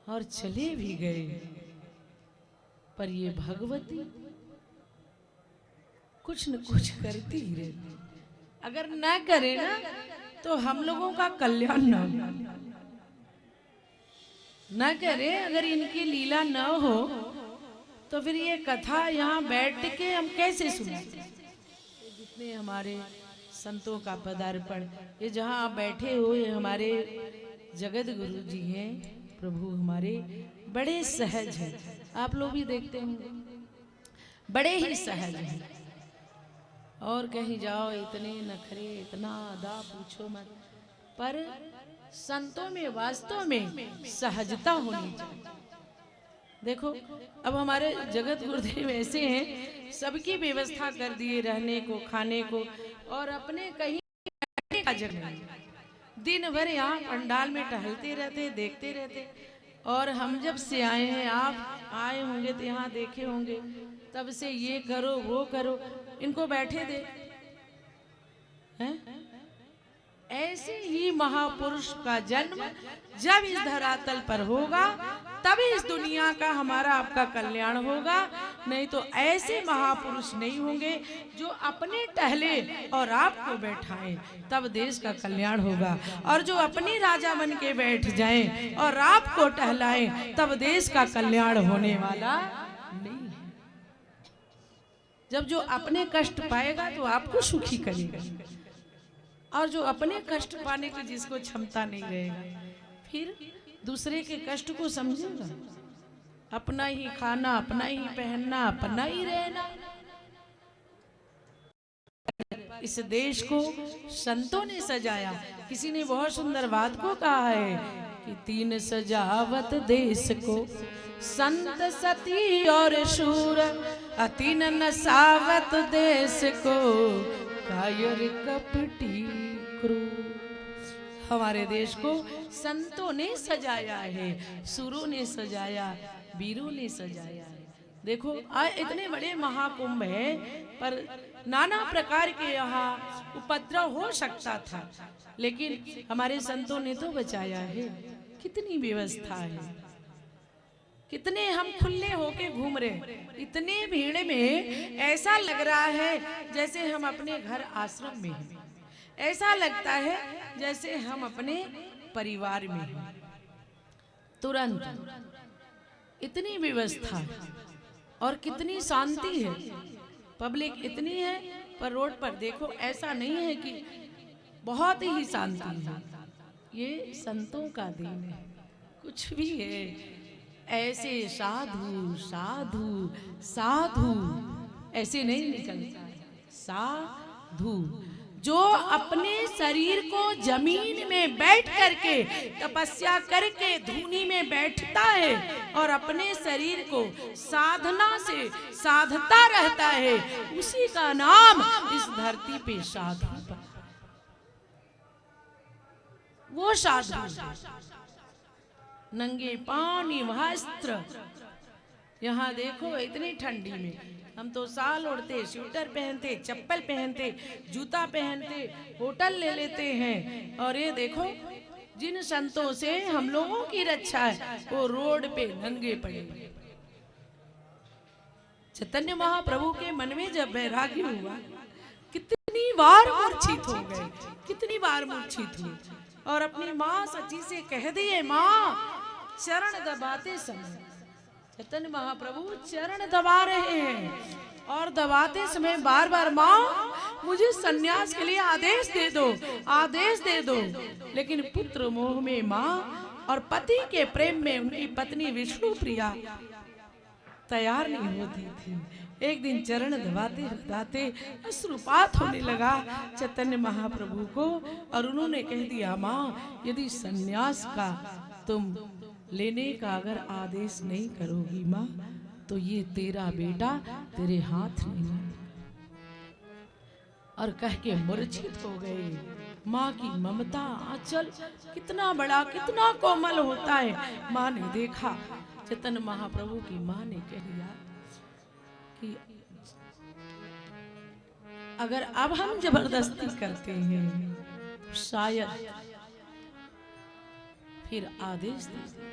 और चले भी गए, पर ये भगवती कुछ न कुछ करती ही रहती। अगर न करे ना तो हम लोगों का कल्याण न करे, अगर इनकी लीला न हो तो फिर ये कथा यहाँ बैठ के हम कैसे सुने? जितने हमारे संतों का पदार्पण, ये जहाँ आप बैठे हो, ये हमारे जगत गुरु जी हैं, प्रभु हमारे बड़े सहज हैं। आप लोग भी देखते होंगे, बड़े ही सहज हैं। और कहीं जाओ इतने नखरे, इतना अदा पूछो मत। पर संतों में वास्तव में सहजता होनी चाहिए। देखो अब हमारे जगत गुरुदेव ऐसे हैं, सबकी व्यवस्था कर दिए, रहने को, खाने को, और अपने कहीं बैठने का जगह नहीं। दिन भर यहाँ पंडाल में टहलते रहते, देखते रहते। और हम जब से आए हैं, आप आए होंगे तो यहाँ देखे होंगे, तब से ये करो वो करो, इनको बैठे दे हैं? ऐसे ही महापुरुष का जन्म जब इस धरातल पर होगा, तभी इस दुनिया का हमारा आपका कल्याण होगा। नहीं तो ऐसे महापुरुष नहीं होंगे जो अपने टहले और आपको बैठाएं, तब देश का कल्याण होगा। और जो अपने राजा बन के बैठ जाएं और आपको टहलाएं, तब देश का कल्याण होने वाला नहीं है। जब जो अपने कष्ट पाएगा तो आपको सुखी करेगा, और जो अपने कष्ट पाने की जिसको क्षमता नहीं रहेगा, फिर दूसरे के कष्ट को समझेगा। अपना ही खाना, अपना ही पहनना, अपना ही रहना। इस देश को संतों ने सजाया। किसी ने बहुत सुंदर बात को कहा है कि तीन सजावत देश को, संत सती और शूर, तीन नसावत देश को, कायर कपटी क्रूर। हमारे देश को संतों ने सजाया है, सुरों ने सजाया, वीरों ने सजाया है। देखो आज इतने बड़े महाकुंभ है, पर नाना प्रकार के यहाँ उपद्रव हो सकता था, लेकिन हमारे संतों ने तो बचाया है। कितनी व्यवस्था है, कितने हम खुले होके घूम रहे। इतने भीड़ में ऐसा लग रहा है जैसे हम अपने घर आश्रम में हैं, ऐसा लगता है जैसे हम अपने परिवार में हैं। तुरंत इतनी व्यवस्था है और कितनी शांति है। पब्लिक इतनी है, पर रोड पर देखो ऐसा नहीं है कि बहुत ही शांति है। ये संतों का दिन है। कुछ भी है, ऐसे साधु साधु साधु ऐसे नहीं निकलता है। साधु जो अपने शरीर को जमीन में बैठ करके तपस्या करके धूनी में बैठता है और अपने शरीर को साधना से साधता रहता है, उसी का नाम इस धरती पे साधु पड़ा। वो साधु नंगे पानी वस्त्र। यहाँ देखो इतनी ठंडी में हम तो साल ओढ़ते, स्वेटर पहनते, चप्पल पहनते, जूता पहनते, होटल ले लेते हैं, और ये देखो जिन संतों से हम लोगों की रक्षा है वो रोड पे नंगे पड़े। चैतन्य महाप्रभु के मन में जब वैराग्य हुआ, कितनी बार मूर्छित हो गए, कितनी बार मूर्छित हुए, और अपनी माँ सची से कह दिए, माँ चरण दबाते समय, चैतन्य महाप्रभु चरण दबा रहे हैं और दबाते समय बार बार, माँ मुझे सन्यास के लिए आदेश दे दो, आदेश दे दो। लेकिन पुत्र मोह में माँ और पति के प्रेम में उनकी पत्नी विष्णु प्रिया तैयार नहीं होती थी। एक दिन चरण दबाते दबाते अश्रुपात होने लगा चैतन्य महाप्रभु को, और उन्होंने कह दिया, माँ यदि सन्यास का तुम लेने का अगर आदेश नहीं करोगी माँ, तो ये तेरा बेटा तेरे हाथ नहीं आएगा। और कह के मूर्छित हो गए। माँ की ममता आंचल कितना बड़ा, कितना कोमल होता है। माँ ने देखा, चैतन्य महाप्रभु की माँ ने कह दिया कि अगर अब हम जबरदस्ती करते हैं तो शायद फिर आदेश दे।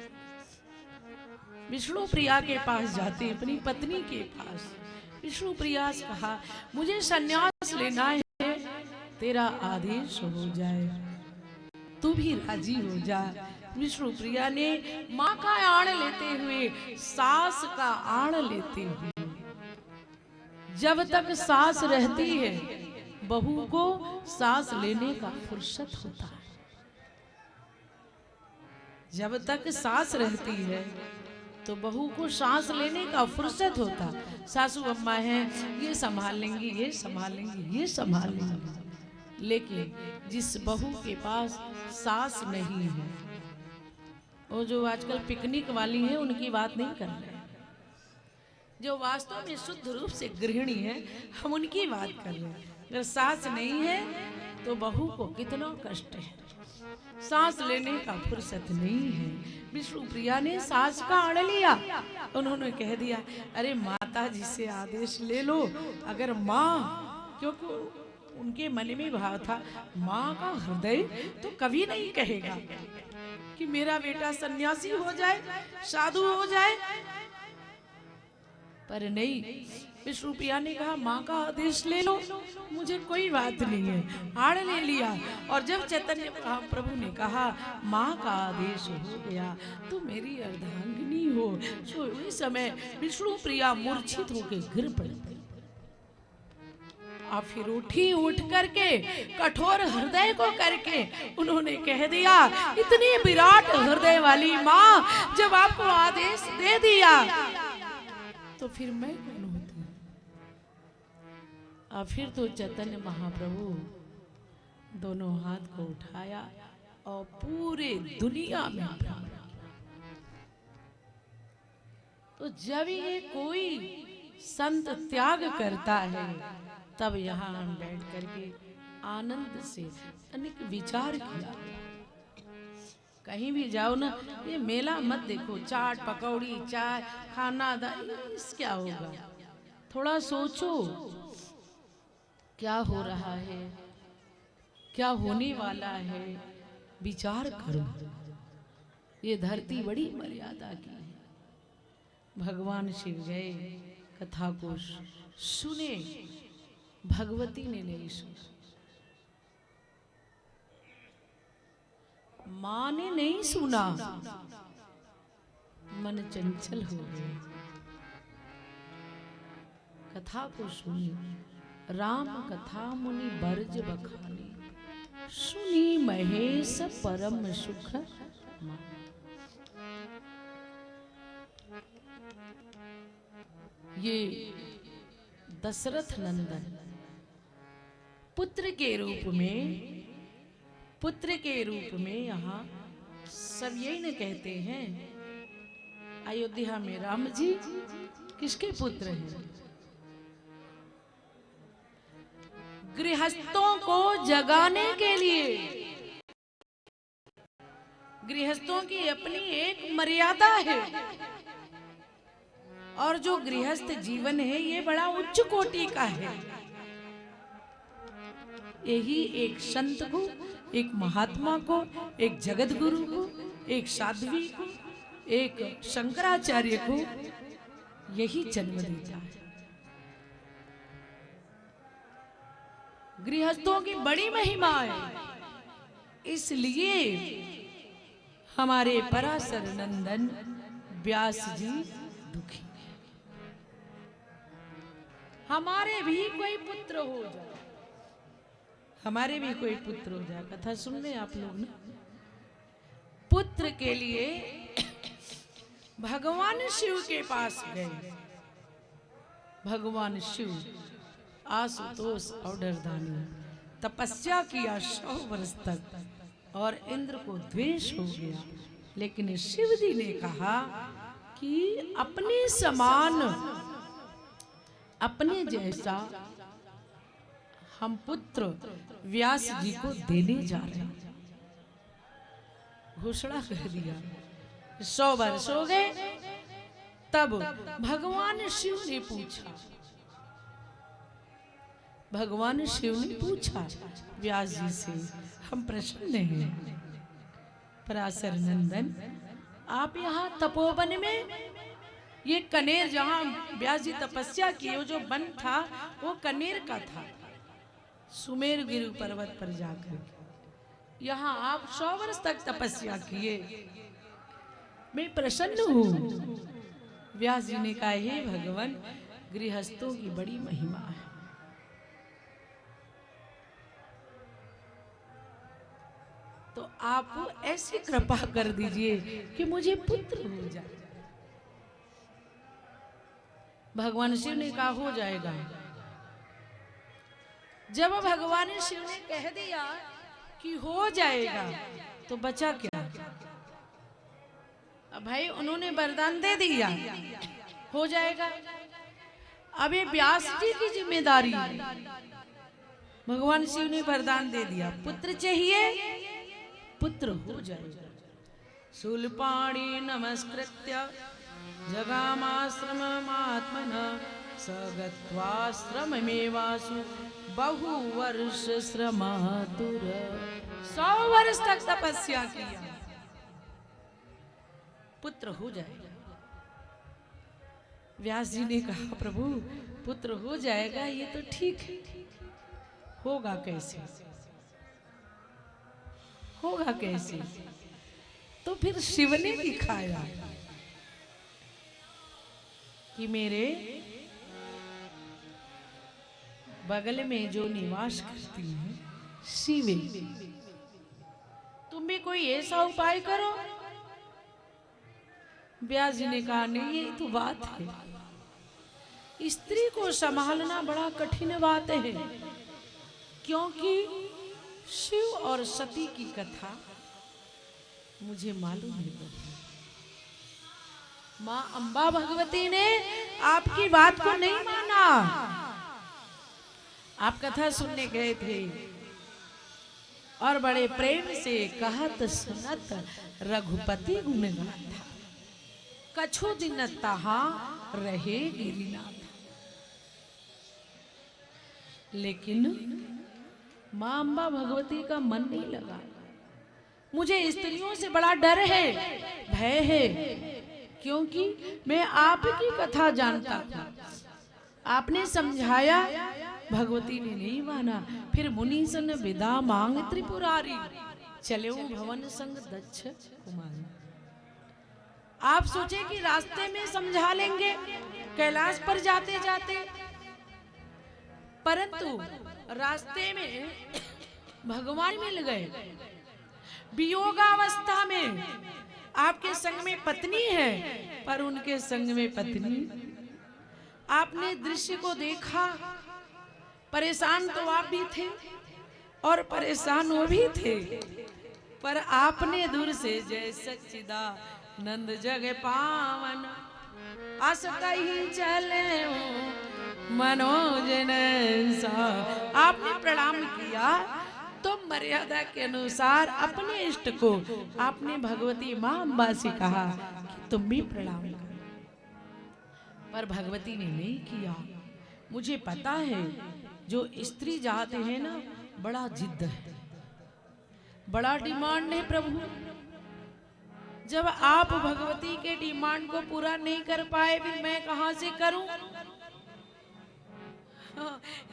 विष्णु प्रिया के पास जाते, अपनी पत्नी के पास। विष्णु प्रिया से कहा, मुझे सन्यास लेना है, तेरा आदेश हो जाए, तू भी राजी हो जा। विष्णु प्रिया ने माँ का आण लेते हुए, सास का आण लेते हुए, जब तक सास रहती है बहू को सांस लेने का फुर्सत होता है। जब तक सांस रहती है तो बहू को सांस लेने का फुर्सत होता। सासू अम्मा है, ये संभाल लेंगी, ये संभाल लेंगी, ये संभाल लेंगी। लेकिन जिस बहू के पास सांस नहीं है, वो जो आजकल पिकनिक वाली है उनकी बात नहीं कर रहे, जो वास्तव में शुद्ध रूप से गृहिणी है, हम उनकी बात कर रहे हैं। अगर सांस नहीं है तो बहू को कितना कष्ट है, सांस लेने का फुर्सत नहीं है। विष्णु प्रिया ने सांस का आड़ लिया, उन्होंने कह दिया, अरे माता जी से आदेश ले लो। अगर माँ, क्योंकि उनके मन में भाव था, माँ का हृदय तो कभी नहीं कहेगा कि मेरा बेटा सन्यासी हो जाए, साधु हो जाए। पर नहीं, विष्णु प्रिया ने कहा माँ का आदेश ले लो, मुझे कोई बात नहीं है, हाड़ ले लिया। और जब चैतन्य प्रभु ने कहा माँ का आदेश हो गया तो मेरी अर्धांगिनी हो, तो उस समय विष्णु प्रिया मूर्छित होकर गिर पड़ी। और फिर उठ करके कठोर हृदय को करके उन्होंने कह दिया, इतनी विराट हृदय वाली माँ जब आपको आदेश दे दिया तो फिर मैं कौन होती। और फिर तो चैतन्य महाप्रभु दोनों हाथ को उठाया और पूरे दुनिया में भ्रमण। तो जब ये कोई संत त्याग करता है तब यहाँ हम बैठ करके आनंद से अनेक विचार किया। कहीं भी जाओ ना, ये मेला मत देखो, चाट पकौड़ी चाय खाना इस क्या होगा। थोड़ा सोचो क्या हो रहा है, क्या होने वाला है, विचार करो। ये धरती बड़ी मर्यादा की है। भगवान शिव गए, कथा को सुने, भगवती ने नहीं सुना, मां ने नहीं सुना, मन चंचल हो गया। कथा को सुनी, राम कथा मुनि बरज बखानी, सुनी महेश परम सुख मा। ये दशरथ नंदन पुत्र के रूप में यहाँ सब यही न कहते हैं, अयोध्या में राम जी किसके पुत्र हैं? गृहस्थों को जगाने के लिए। गृहस्थों की अपनी एक मर्यादा है, और जो गृहस्थ जीवन है ये बड़ा उच्च कोटि का है। यही एक संत को, एक महात्मा को, एक जगत गुरु को, एक साध्वी को, एक शंकराचार्य को यही जन्म देता है। गृहस्थों की बड़ी महिमा है, इसलिए हमारे पराशर नंदन व्यास जी दुखी है। हमारे भी कोई पुत्र हो जाए, हमारे भी कोई पुत्र हो जाए। कथा सुन ले आप लोग ना। पुत्र के लिए भगवान शिव के पास गए। भगवान शिव आशुतोष औडरदानी तपस्या किया 100 वर्ष तक, और इंद्र को द्वेष हो गया। लेकिन शिव जी ने कहा कि अपने समान, अपने जैसा हम पुत्र व्यास जी को देने जा रहे हैं। घोषणा कर दिया। 100 वर्ष हो गए, तब भगवान शिव ने पूछा, भगवान शिव ने पूछा व्यास जी से, हम प्रसन्न हैं पराशर नंदन, आप यहाँ तपोवन में, ये कनेर जहाँ व्यास जी तपस्या की, वो जो वन था वो कनेर का था, सुमेर गिरु पर्वत पर जाकर यहाँ आप 100 वर्ष तक तपस्या किए, मैं प्रसन्न हूँ। व्यास जी ने कहा, हे भगवान, गृहस्थों की बड़ी महिमा है। तो आप ऐसी कृपा कर दीजिए कि मुझे पुत्र हो जाए। भगवान शिव ने कहा, हो जाएगा। जब भगवान शिव ने कह दिया कि हो जाएगा, तो बचा क्या? अब भाई उन्होंने वरदान दे दिया, हो जाएगा। अब ये व्यास जी की जिम्मेदारी है। भगवान शिव ने वरदान दे दिया, पुत्र चाहिए, पुत्र हो जाएगा। शूलपाणि नमस्कृत्य जगामाश्रममात्मनः सगत्वाश्रममेवासु बहुवर्ष श्रमातुर। 100 वर्ष तक तपस्या किया, पुत्र हो जाएगा। व्यास जी ने कहा प्रभु पुत्र हो जाएगा ये तो ठीक है, होगा कैसे, होगा कैसे? तो फिर शिव ने दिखाया कि मेरे बगल में जो निवास करती है शिवे, तुम भी कोई ऐसा उपाय करो। व्यास जी ने कहा नहीं ये तो बात है, स्त्री को संभालना बड़ा कठिन बात है, क्योंकि शिव और सती की कथा मुझे मालूम है। माँ अम्बा भगवती ने आपकी बात को नहीं माना। आप कथा सुनने गए थे और बड़े प्रेम से कहत सुनत रघुपति गुणगान था, कछु दिन तहा रहे गिरिनाथ। लेकिन माँ अम्बा भगवती का मन नहीं लगा। मुझे स्त्रियों से बड़ा डर है, भय है, क्योंकि मैं आपकी कथा जानता था। आपने समझाया, भगवती ने नहीं माना। फिर मुनि सन विदा मांग त्रिपुरारी, चले भवन संग दक्ष कुमारी। आप सोचे कि रास्ते में समझा लेंगे कैलाश पर जाते जाते, परंतु रास्ते में भगवान मिल गए। वियोगावस्था में आपके संग में पत्नी है, पर उनके संग में पत्नी। आपने दृश्य को देखा, परेशान तो आप भी थे और परेशान वो भी थे, पर आपने दूर से जय सच्चिदानंद जग पावन आस कहीं चले मनोजन सा, आपने प्रणाम किया। तो मर्यादा के अनुसार अपने इष्ट को आपने भगवती माँ अम्बा से कहा कि तुम भी प्रणाम करो, पर भगवती ने नहीं किया। मुझे पता है जो स्त्री जाते हैं ना, बड़ा जिद्द है, बड़ा डिमांड है प्रभु। जब आप भगवती के डिमांड को पूरा नहीं कर पाए, फिर मैं कहां से करूं?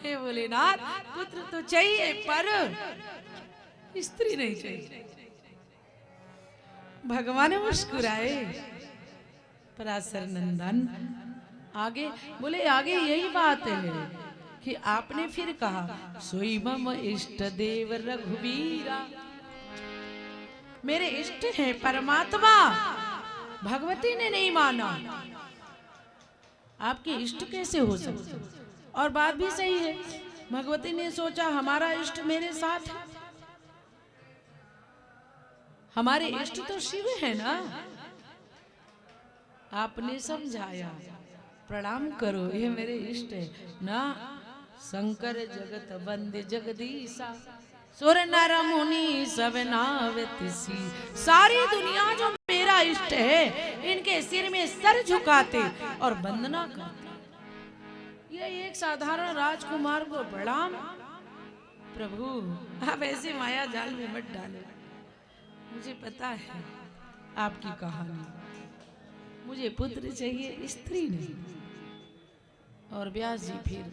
हे भोलेनाथ, पुत्र तो चाहिए पर स्त्री नहीं चाहिए। भगवान मुस्कुराए। पराशर नंदन आगे बोले, आगे यही बात है कि आपने फिर कहा सोई मम इष्ट देव रघुवीरा, मेरे इष्ट हैं परमात्मा। भगवती ने नहीं माना। आपके इष्ट कैसे हो सकते? और बात भी सही है, भगवती ने सोचा हमारा इष्ट मेरे साथ है, हमारे इष्ट तो शिव है ना। आपने समझाया, प्रणाम करो, ये मेरे इष्ट है ना। शंकर जगत बंदे जगदीशा, सुर नर मुनि सब नावतिसी। सारी दुनिया जो मेरा इष्ट है, इनके सिर में सर झुकाते और वंदना करते। ये एक साधारण राजकुमार को प्रणाम। प्रभु आप ऐसे माया जाल में मत डालो, मुझे पता है आपकी कहानी। मुझे पुत्र चाहिए, स्त्री नहीं। और व्यास जी फिर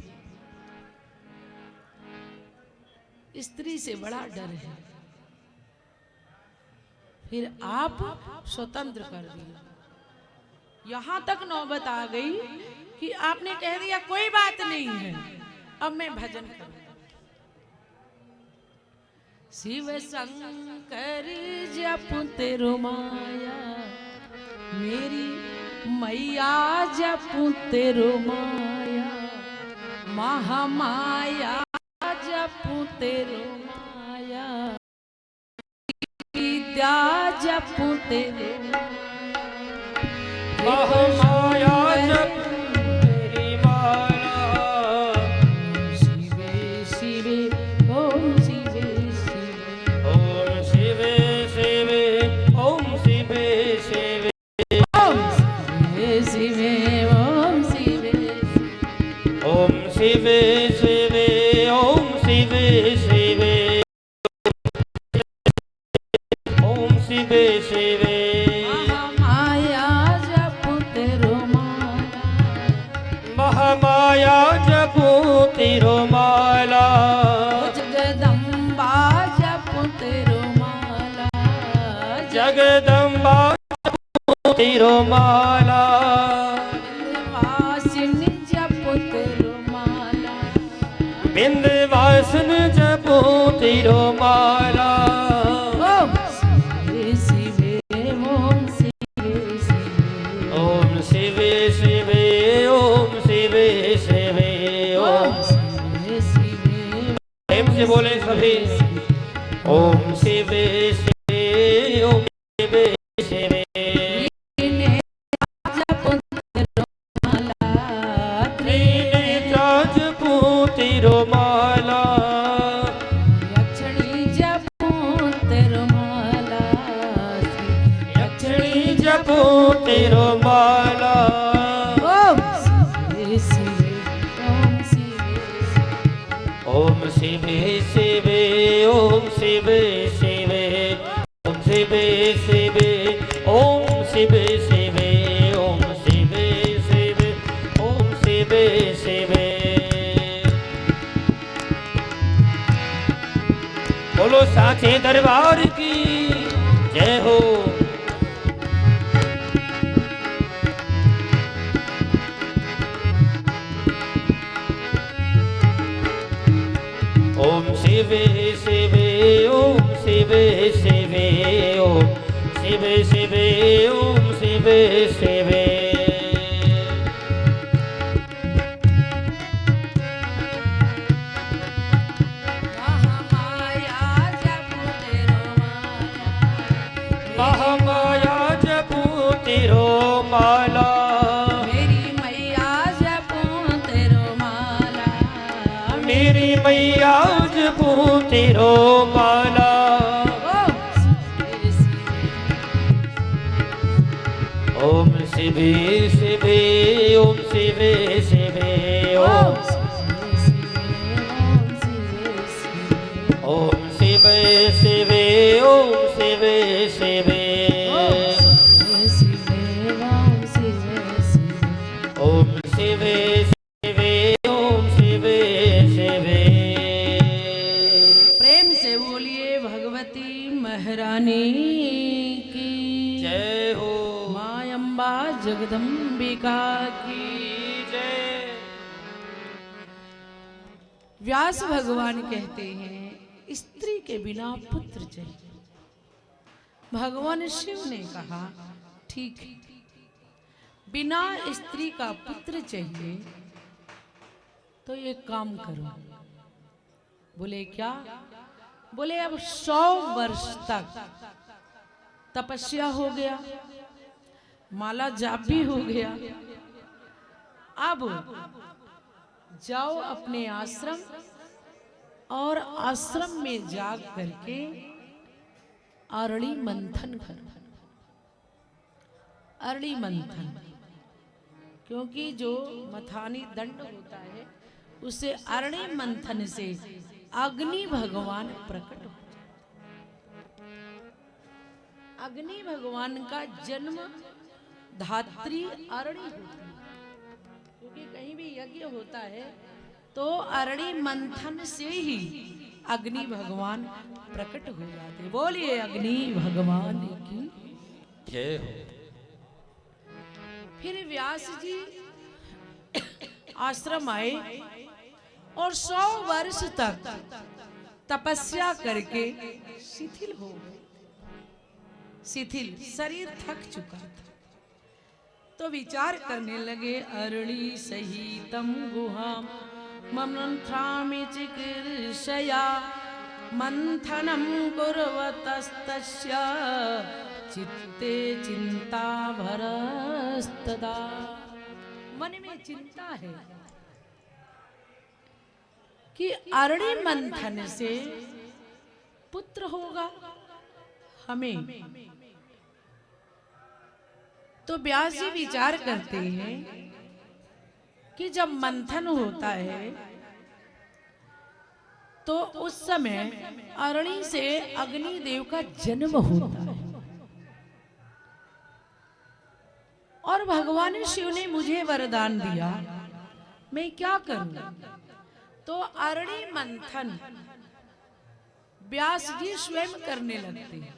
स्त्री से बड़ा डर है, फिर आप स्वतंत्र कर दिया। यहां तक नौबत आ गई कि आपने कह दिया कोई बात नहीं है, अब मैं भजन करूंगा। शिव शंकर जप तेरो माया, मेरी मैया जप तेरो माया, महामाया जप तेरो माया, विद्या जप तेरो महामाया जप तेरी माया। शिवे शिवे ओम शिवे शिवे, ओम शिवे शिवे ओम शिवे शिवे, ओम शिवे शिवे ओम शिवे, ओम शिवे शिवे ओम शिवे शिवे, ओम शिवे शिवे। महामाया जप तेरो माया, तेरो माला विंध्यवासिनी जपो तेरो माला विंध्यवासिनी जपो तेरो माला ओम शिवे शिवे ओम शिवे शिवे ओम शिवे शिवे ओम प्रेम से बोले सभी ओम शिवे शिवे ओम शिवे शिवे तेरो माला यक्षिणी जपो तेरो माला यक्षिणी जपो तेरो माला ओम शिवे ओम शिवे शिवे ओम शिवे शिवे ओम शिवे शिवे ओम शिवे शिवे ओम शिवे शिवे ओम शिवे शिवे बोलो साचे दरबार की जय हो। ओम शिवे शिवे ओम शिवे शिवे ओम शिवे शिवे ओम शिवे शिवे महामाया जपो तेरो माला मेरी मैया जपो तेरो माला मेरी मैया जपो तेरो माला ओम शिवे शिवे ओम शिवे शिवे ओम ओम शिवे शिवे ओम शिवे शिवे ओम शिवे शिवे ओम शिवे शिवे प्रेम से बोलिए भगवती महारानी की जय हो। माँ अम्बा जगदम्बिका की जय। व्यास भगवान कहते हैं स्त्री के बिना पुत्र चाहिए। भगवान शिव ने कहा ठीक है, बिना स्त्री का पुत्र चाहिए तो ये काम करो। बोले क्या? बोले अब 100 वर्ष तक तपस्या हो गया, माला जाप भी हो गया, अब जाओ अपने आश्रम और आश्रम में जाग करके अरणी मंथन करो। अरणी मंथन क्योंकि जो मथानी दंड होता है उसे अरणी मंथन से अग्नि भगवान प्रकट हो जाते। अग्नि भगवान का जन्म धात्री अरणी होती है, क्योंकि कहीं भी यज्ञ होता है तो अरणी मंथन से ही अग्नि भगवान प्रकट हो जाते। बोलिए अग्नि भगवान की जय हो। फिर व्यास जी आश्रम आए और 100 वर्ष तक तपस्या करके शिथिल हो गए। शिथिल शरीर थक चुका था तो विचार करने लगे अरणी सहितम गुहाम ममन्थ्रामि चिकीर्षया मंथनम कुर्वतस्तस्य चित्ते चिंता भरस्तदा। मन में चिंता है कि अरणी मंथन से पुत्र होगा हमें। तो व्यास जी विचार करते हैं कि जब मंथन होता है तो उस समय अरणी से अग्निदेव का जन्म होता है और भगवान शिव ने मुझे वरदान दिया, मैं क्या करूं? तो अरणी मंथन व्यास जी स्वयं करने लगते हैं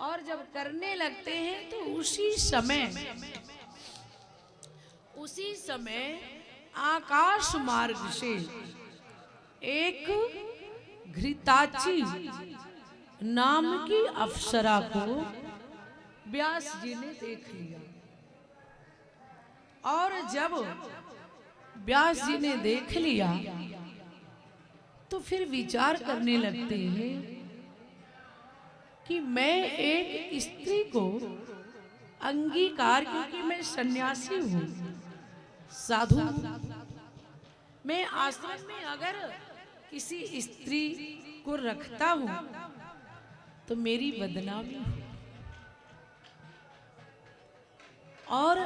और जब करने लगते हैं तो उसी समय आकाश मार्ग से एक घृताची नाम की अप्सरा को व्यास जी ने देख लिया। और जब व्यास जी ने देख लिया तो फिर विचार करने लगते हैं कि मैं एक स्त्री को अंगीकार, क्योंकि मैं सन्यासी हूँ, साधु, मैं आश्रम में अगर किसी स्त्री को रखता हूँ तो मेरी बदनामी हो, और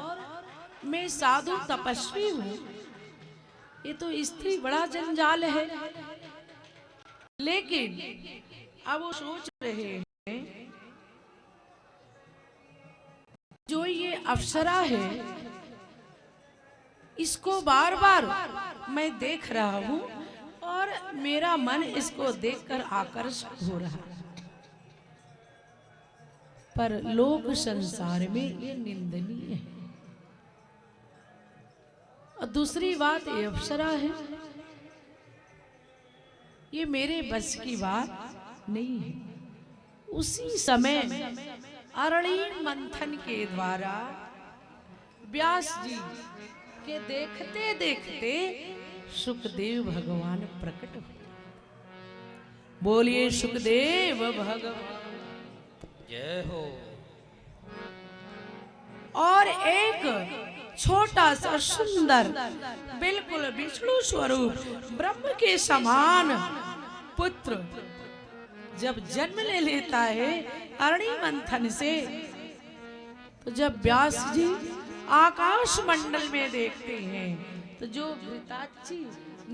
मैं साधु तपस्वी हूँ, ये तो स्त्री बड़ा जंजाल है। लेकिन अब वो सोच रहे हैं जो ये अप्सरा है इसको बार बार मैं देख रहा हूं और मेरा मन इसको देखकर आकर्षित हो रहा है, पर लोक संसार में ये निंदनीय है। और दूसरी बात, ये अप्सरा है, ये मेरे बस की बात नहीं है। उसी समय अरणी मंथन के द्वारा व्यास जी के देखते देखते सुखदेव भगवान प्रकट हुए। बोलिए सुखदेव भगवान जय हो। और एक छोटा सा सुंदर बिल्कुल विष्णु स्वरूप ब्रह्म के समान पुत्र जब जन्म ले लेता है अरणी मंथन से, तो जब व्यास जी आकाश मंडल में देखते हैं तो जो घृताची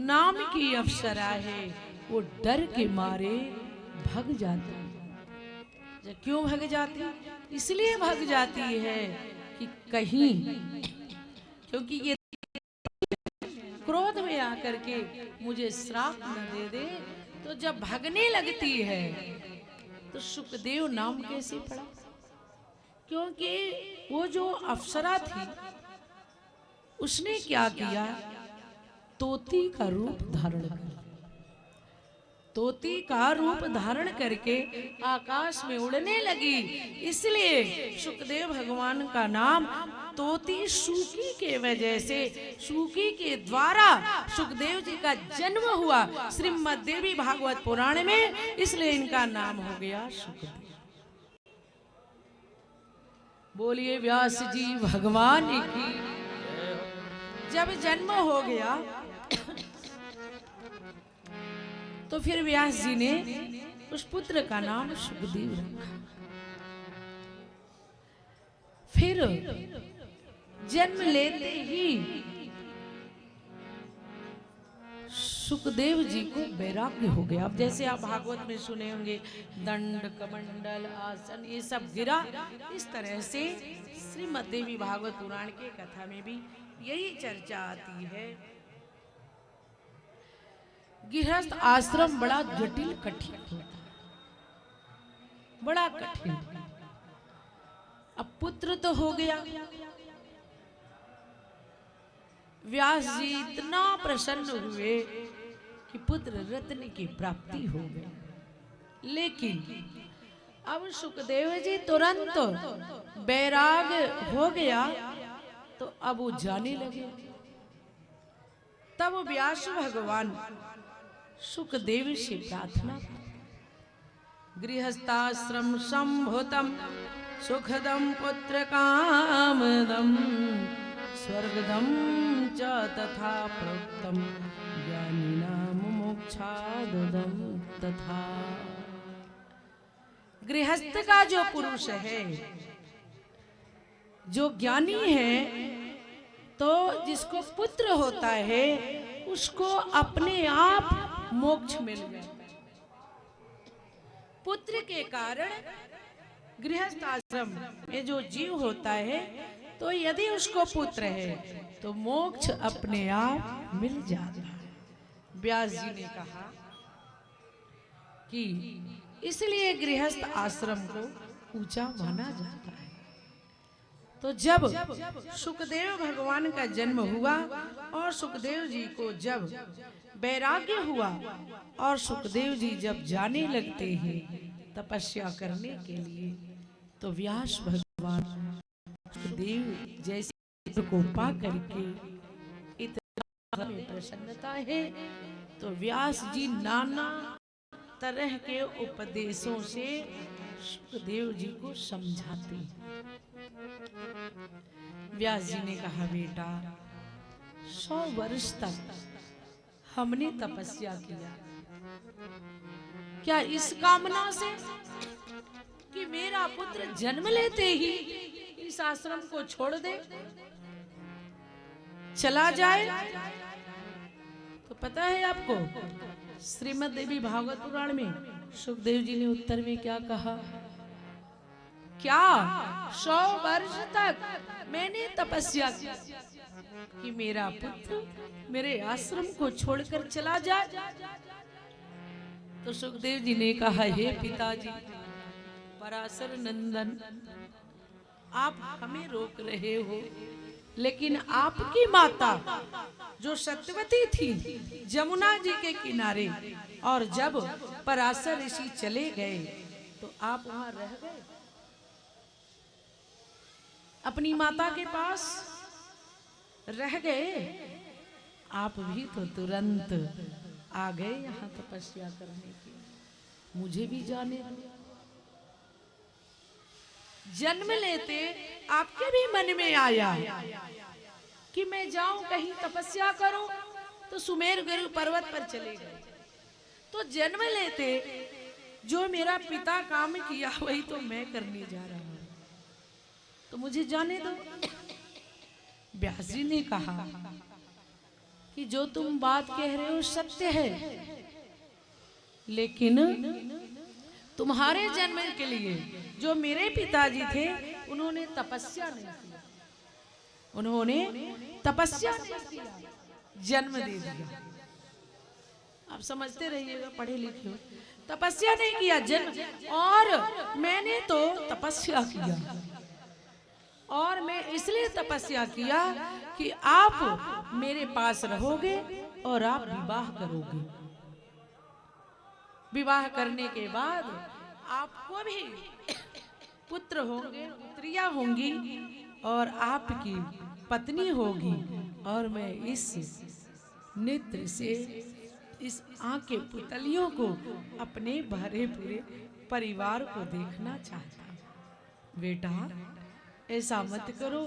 नाम की अप्सरा है वो डर के मारे भाग जाती है। क्यों भाग जाती? इसलिए भाग जाती है कि कहीं, क्योंकि ये क्रोध में आकर के मुझे श्राप न दे दे। तो जब भागने लगती है तो सुखदेव नाम कैसे पड़ा? क्योंकि वो जो अप्सरा थी उसने क्या किया, तोती का रूप धारण कर, तोती का रूप धारण करके आकाश में उड़ने लगी। इसलिए सुखदेव भगवान का नाम तोती सूकी के वजह से, सूकी के द्वारा सुखदेव जी का जन्म हुआ श्रीमद् देवी भागवत पुराण में, इसलिए इनका नाम हो गया सुखदेव। बोलिए व्यास जी भगवान की। जब जन्म हो गया तो फिर व्यास जी ने उस पुत्र का नाम सुखदेव रखा। फिर जन्म लेते ही सुखदेव जी को वैराग्य हो गया। अब जैसे आप भागवत में सुने होंगे दंड कमंडल आसन ये सब गिरा, इस तरह से श्रीमद् देवी भागवत पुराण के कथा में भी यही चर्चा आती है। गृहस्थ आश्रम बड़ा जटिल कठिन होता है, बड़ा कठिन। अब पुत्र तो हो गया, व्यास जी इतना प्रसन्न हुए कि पुत्र रत्न की प्राप्ति हो गई। लेकिन अब सुखदेव जी तुरंत बैराग हो गया तो अब वो जाने लगे। तब व्यास भगवान सुखदेव से प्रार्थना, गृहस्थाश्रम संभूतम सुखदम पुत्र कामदम स्वर्गदम च तथा प्रोक्तम ज्ञानिनाम मोक्षादम तथा। गृहस्थ का जो पुरुष है, जो ज्ञानी है, तो जिसको पुत्र होता है उसको अपने आप मोक्ष मिल गया। पुत्र के कारण गृहस्थ आश्रम में जो जीव होता है, तो यदि उसको पुत्र है तो मोक्ष अपने आप मिल जाता है। व्यास जी ने कहा कि इसलिए गृहस्थ आश्रम को ऊंचा माना जाता है। तो जब सुखदेव भगवान का जन्म हुआ और सुखदेव जी को जब वैराग्य हुआ और सुखदेव जी जब जाने लगते हैं तपस्या करने के लिए, तो व्यास भगवान सुखदेव जैसे को पा करके इतना में प्रसन्नता है, तो व्यास जी नाना तरह के उपदेशों से सुखदेव जी को समझाते हैं। व्यास जी ने कहा, बेटा 100 वर्ष तक हमने तपस्या किया, क्या इस कामना से कि मेरा पुत्र जन्म लेते ही इस आश्रम को छोड़ दे, चला जाए? तो पता है आपको, श्रीमद् देवी भागवत पुराण में सुखदेव जी ने उत्तर में क्या कहा? क्या 100 वर्ष तक मैंने तपस्या की कि मेरा पुत्र मेरे आश्रम को छोड़कर चला जाए? तो सुखदेव जी ने कहा, हे पिताजी पराशर नंदन, आप हमें रोक रहे हो, लेकिन आपकी माता जो सत्यवती थी जमुना जी के किनारे, और जब पराशर ऋषि चले गए तो आप वहां रह गए, अपनी माता के पास रह गए। आप भी तो तुरंत आ गए यहाँ तपस्या करने के, मुझे भी जाने दो। जन्म लेते आपके भी मन में आया कि मैं जाऊं कहीं तपस्या करूं, तो सुमेर गुरु पर्वत पर चले गए। तो जन्म लेते जो मेरा पिता काम किया वही तो मैं करने जा रहा हूं, तो मुझे जाने दो। व्यास जी ने कहा कि जो तुम बात कह रहे हो सत्य है, लेकिन तुम्हारे जन्म के लिए जो मेरे पिताजी थे उन्होंने तपस्या नहीं किया, उन्होंने तपस्या नहीं किया, जन्म दे दिया। आप समझते रहिएगा, पढ़े लिखे हो। तपस्या नहीं किया, जन्म। और मैंने तो तपस्या किया, और मैं इसलिए तपस्या किया कि आप मेरे पास रहोगे और आप विवाह करोगे। विवाह करने के बाद आपको भी पुत्र होंगे, पुत्रियां होंगी, और आपकी पत्नी होगी, और मैं इस नेत्र से इस आंख के पुतलियों को अपने भरे पूरे परिवार को देखना चाहता हूं। बेटा ऐसा मत करो,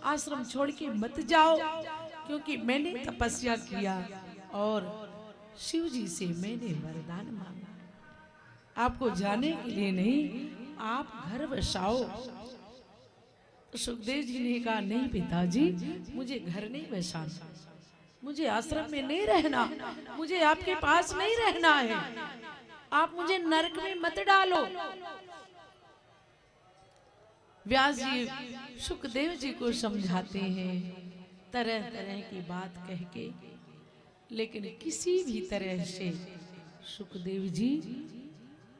आश्रम छोड़ के मत जाओ, क्योंकि मैंने तपस्या किया और शिव जी से मैंने वरदान मांगा, आपको जाने के लिए नहीं, आप घर बसाओ। तो सुखदेव जी ने कहा, नहीं पिताजी, मुझे घर नहीं बसाना, मुझे आश्रम में नहीं रहना, मुझे आपके पास नहीं रहना है, आप मुझे नरक में मत डालो। व्यास जी सुखदेव जी को समझाते हैं तरह तरह की बात कह के, लेकिन किसी भी तरह से सुखदेव जी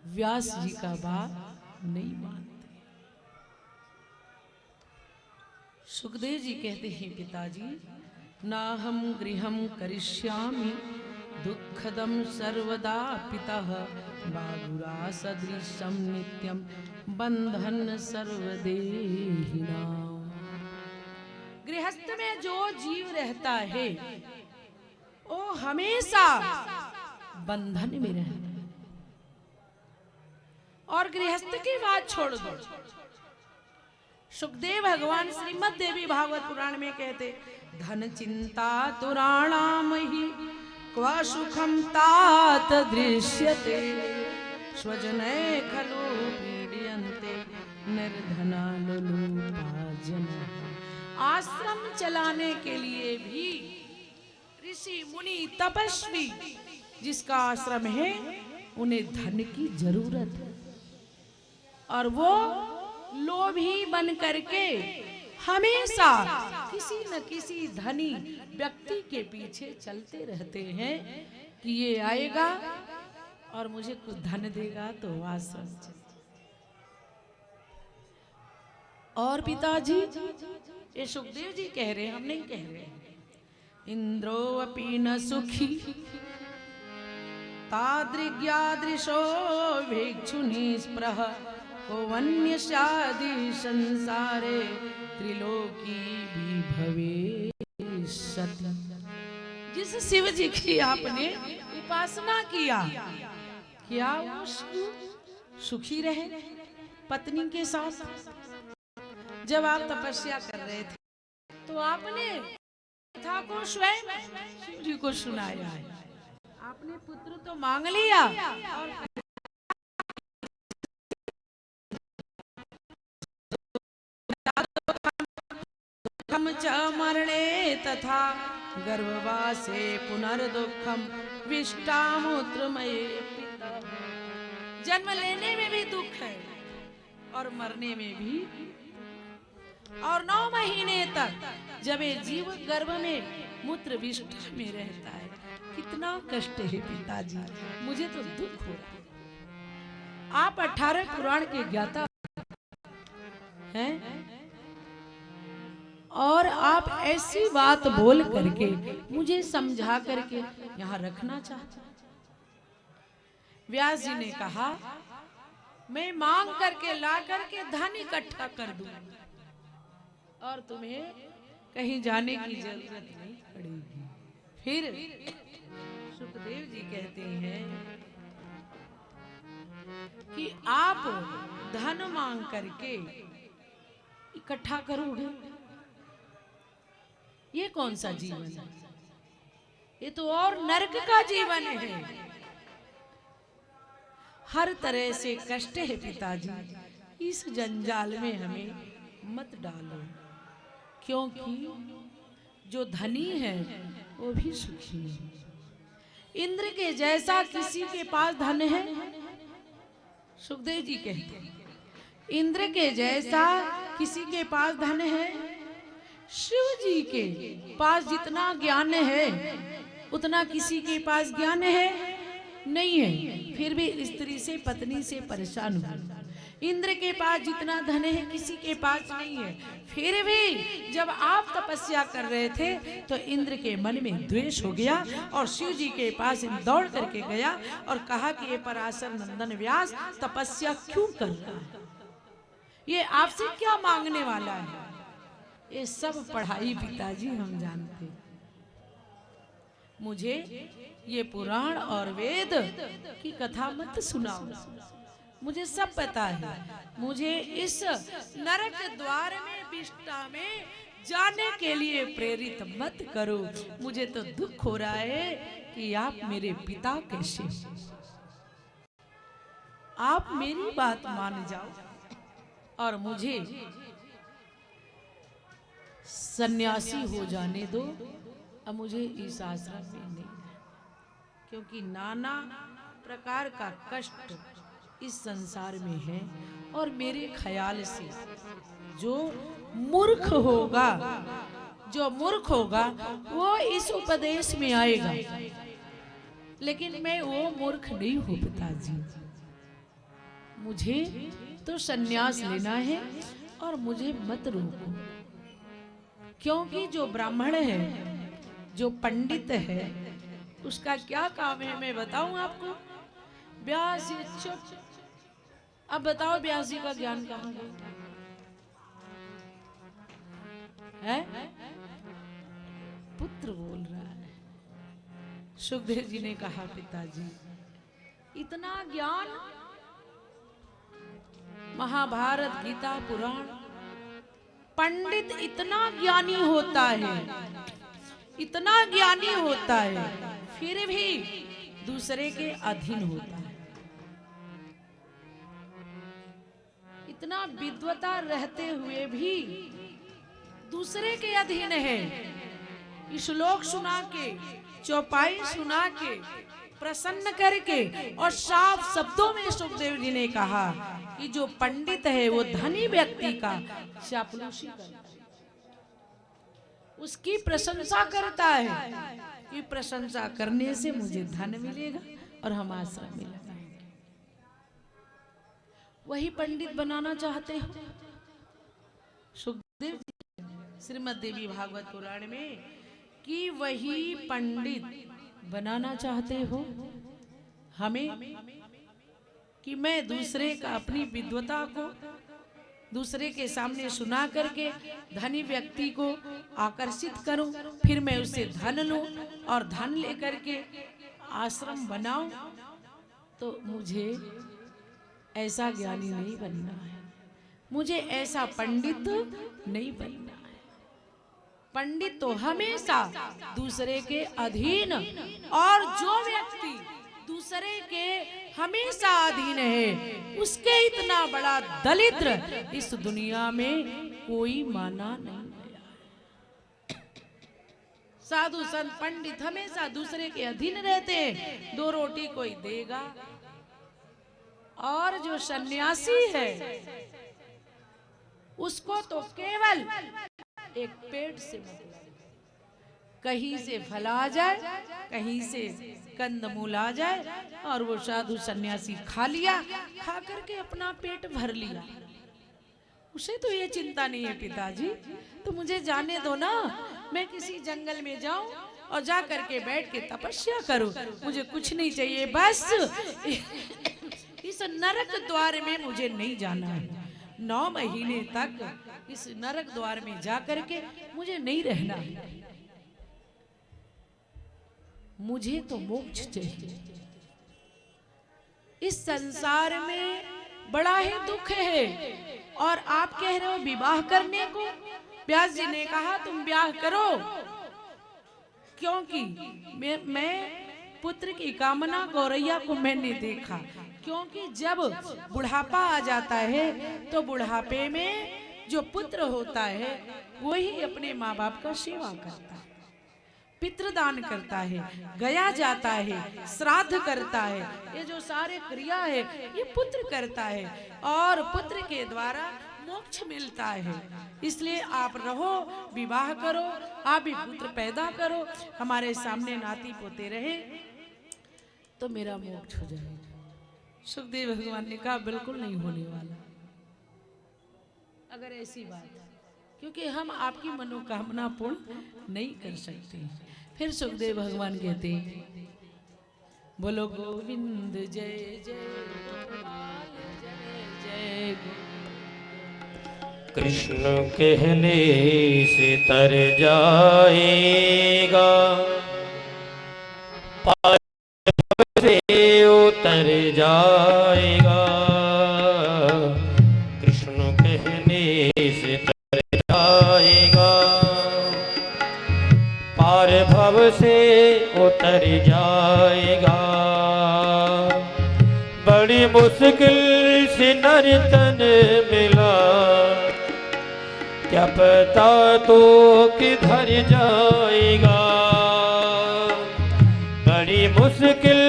व्यास जी का बात नहीं मानते। सुखदेव जी कहते हैं, पिताजी ना हम गृहम करिष्यामि दुःखदम सर्वदा पितः बाहुरा सदृशम नित्यम बंधन सर्वदेहिनां। गृहस्थ में जो जीव रहता है वो हमेशा बंधन में रहता है, और गृहस्थ की बात छोड़ दो। सुखदेव भगवान श्रीमद् देवी भागवत पुराण में कहते, धन चिंता दुराणाम ही क्व सुखम तात दृश्यते स्वजने खलु पीड्यन्ते निर्धना लोलुपाजन। आश्रम चलाने के लिए भी ऋषि मुनि तपस्वी जिसका आश्रम है उन्हें धन की जरूरत है, और वो लोभी बन करके हमेशा किसी न किसी धनी व्यक्ति के पीछे चलते रहते हैं कि ये आएगा और मुझे कुछ धन देगा तो आश्रम चल। और पिताजी, ये सुखदेव जी कह रहे हैं, हम नहीं कह रहे। इंद्रो अपि न सुखी तादृग्यादृशो भिक्षु निस्पृह वन्य शादि संसारे त्रिलोकी भी भवे सती। जिस शिव जी की आपने उपासना किया, क्या वो सुखी रहे पत्नी के साथ? जब आप तपस्या कर रहे थे तो आपने कथा को स्वयं शिव जी को सुनाया है। आपने पुत्र तो मांग लिया और दुखम च मरणे तथा गर्भवासे पुनर्दुखम विष्टामूत्रमये पिता। जन्म लेने में भी दुख है और मरने में भी, और 9 महीने तक जब ये जीव गर्भ में मूत्र विष्ठा में रहता है, कितना कष्ट है पिताजी, मुझे तो दुख हो रहा है। आप 18 पुराण के ज्ञाता हैं और आप ऐसी बात बोल करके मुझे समझा करके यहाँ रखना चाहते। व्यास जी ने कहा, मैं मांग करके ला करके धन इकट्ठा कर दूंगा और तुम्हें कहीं जाने की जरूरत नहीं पड़ेगी। फिर सुखदेव जी कहते हैं कि आप धन मांग करके इकट्ठा करोगे, ये कौन सा जीवन है? ये तो और नरक का जीवन है। हर तरह से कष्ट है पिताजी, इस जंजाल में हमें मत डालो, क्योंकि जो धनी है वो भी सुखी है। इंद्र के जैसा किसी के पास धन है? सुखदेव जी कहते हैं, इंद्र के जैसा किसी के पास धन है? शिव जी के पास जितना ज्ञान है उतना किसी के पास ज्ञान है नहीं है, फिर भी स्त्री से पत्नी से परेशान हुआ। इंद्र के पास जितना धन है किसी के पास नहीं है, फिर भी जब आप तपस्या कर रहे थे तो इंद्र के मन में द्वेष हो गया और शिव जी के पास दौड़ करके गया और कहा कि ये पराशर नंदन व्यास तपस्या क्यों कर रहा है, ये आपसे क्या मांगने वाला है? ये सब पढ़ाई पिताजी हम जानते, मुझे ये पुराण और वेद की कथा मत सुनाओ, मुझे सब पता है। मुझे इस नरक द्वार में विष्ठा में जाने के लिए प्रेरित मत करो। मुझे तो दुख हो रहा है कि आप मेरे पिता कैसे, आप मेरी बात मान जाओ और मुझे सन्यासी हो जाने दो। अब मुझे इस आश्रम में नहीं, क्योंकि नाना प्रकार का कष्ट इस संसार में है और मेरे ख्याल से जो मूर्ख होगा वो इस उपदेश में आएगा, लेकिन मैं वो मूर्ख नहीं हूँ पिताजी। मुझे तो सन्यास लेना है और मुझे मत रोको, क्योंकि जो ब्राह्मण है, जो पंडित है, उसका क्या काम है मैं बताऊं आपको? व्यास जी चुप। अब बताओ व्यास जी का ज्ञान कहाँ है? पुत्र बोल रहा है। सुखदेव जी ने कहा, पिताजी इतना ज्ञान, महाभारत गीता पुराण, पंडित इतना ज्ञानी होता है, इतना ज्ञानी होता है, फिर भी दूसरे के अधीन होता है। इतना विद्वता रहते हुए भी दूसरे के अधीन है। श्लोक सुना के, चौपाई सुना के, प्रसन्न करके और साफ शब्दों में सुखदेव जी ने कहा कि जो पंडित है वो धनी व्यक्ति का चापलूसी करता है, उसकी प्रशंसा करता है कि प्रशंसा करने से मुझे धन मिलेगा और हम आश्रम में लगाएंगे। वही पंडित बनाना चाहते हो श्रीमद् देवी भागवत पुराण में कि वही पंडित बनाना चाहते हो हमें, कि मैं दूसरे का अपनी विद्वता को दूसरे के सामने सुना करके धनी व्यक्ति को आकर्षित करूं, फिर मैं उससे धन लूं और धन लेकर के आश्रम बनाऊं। तो मुझे ऐसा ज्ञानी नहीं बनना है, मुझे ऐसा पंडित नहीं बनना है। पंडित तो हमेशा दूसरे के अधीन, और जो व्यक्ति दूसरे के हमेशा अधीन है उसके इतना बड़ा दरिद्र इस दुनिया में कोई माना नहीं गया है। साधु संत पंडित हमेशा दूसरे के अधीन रहते हैं, दो रोटी कोई देगा। और जो सन्यासी है उसको तो केवल एक पेट से मतलब, कहीं से फल आ जाए, कहीं से कंदमूल आ जाए, और वो साधु सन्यासी खा लिया, खा करके अपना पेट भर लिया। उसे तो ये चिंता नहीं है पिताजी, तो मुझे जाने दो ना, मैं किसी जंगल में जाऊं और जा करके बैठ के तपस्या करूं, मुझे कुछ नहीं चाहिए, बस इस नरक द्वार में मुझे नहीं जाना है। 9 महीने तक इस नरक द्वार में जा करके मुझे नहीं रहना है, मुझे तो मोक्ष चाहिए। इस संसार में बड़ा ही दुख है, और आप कह रहे हो विवाह करने को। व्यास जी ने कहा तुम ब्याह करो, क्योंकि मैं पुत्र की कामना गौरैया को मैंने देखा, क्योंकि जब बुढ़ापा आ जाता है तो बुढ़ापे में जो पुत्र होता है वही अपने माँ बाप का सेवा करता है, पितृदान करता है, गया जाता है, श्राद्ध करता है, ये जो सारे क्रिया है ये पुत्र करता है, और पुत्र के द्वारा मोक्ष मिलता है। इसलिए आप रहो, विवाह करो, आप भी पुत्र पैदा करो, हमारे सामने नाती पोते रहे तो मेरा मोक्ष हो जाएगा। सुखदेव भगवान ने कहा बिल्कुल नहीं होने वाला, अगर ऐसी बात है, क्योंकि हम आपकी मनोकामना पूर्ण नहीं कर सकते। फिर सुखदेव भगवान कहते बोलो गोविंद जय जय गोपाल जय जय कृष्ण कहने से तर जाएगा, पार से उतर जाएगा। कृष्ण कहने से तर जाएगा, पार भव से उतर जाएगा। बड़ी मुश्किल से नर तन मिला, क्या पता तो किधर जाएगा। बड़ी मुश्किल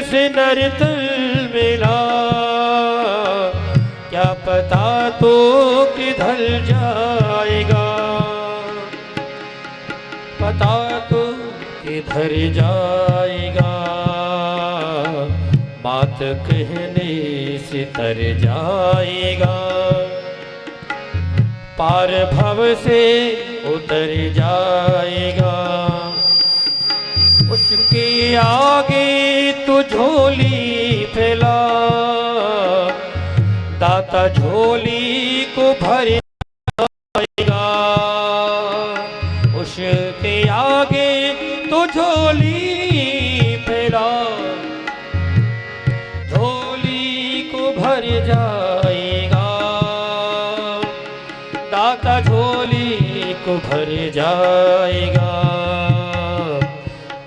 से नर तन मिला, क्या पता तो किधर जाएगा। पता तो किधर जाएगा, बात कहने से तर जाएगा। पार भव से उतर जाएगा। उसके आगे तो झोली फैला, दाता झोली को भर जाएगा। उसके आगे तो झोली फैला, झोली को भर जाएगा। दाता झोली को भर जाएगा।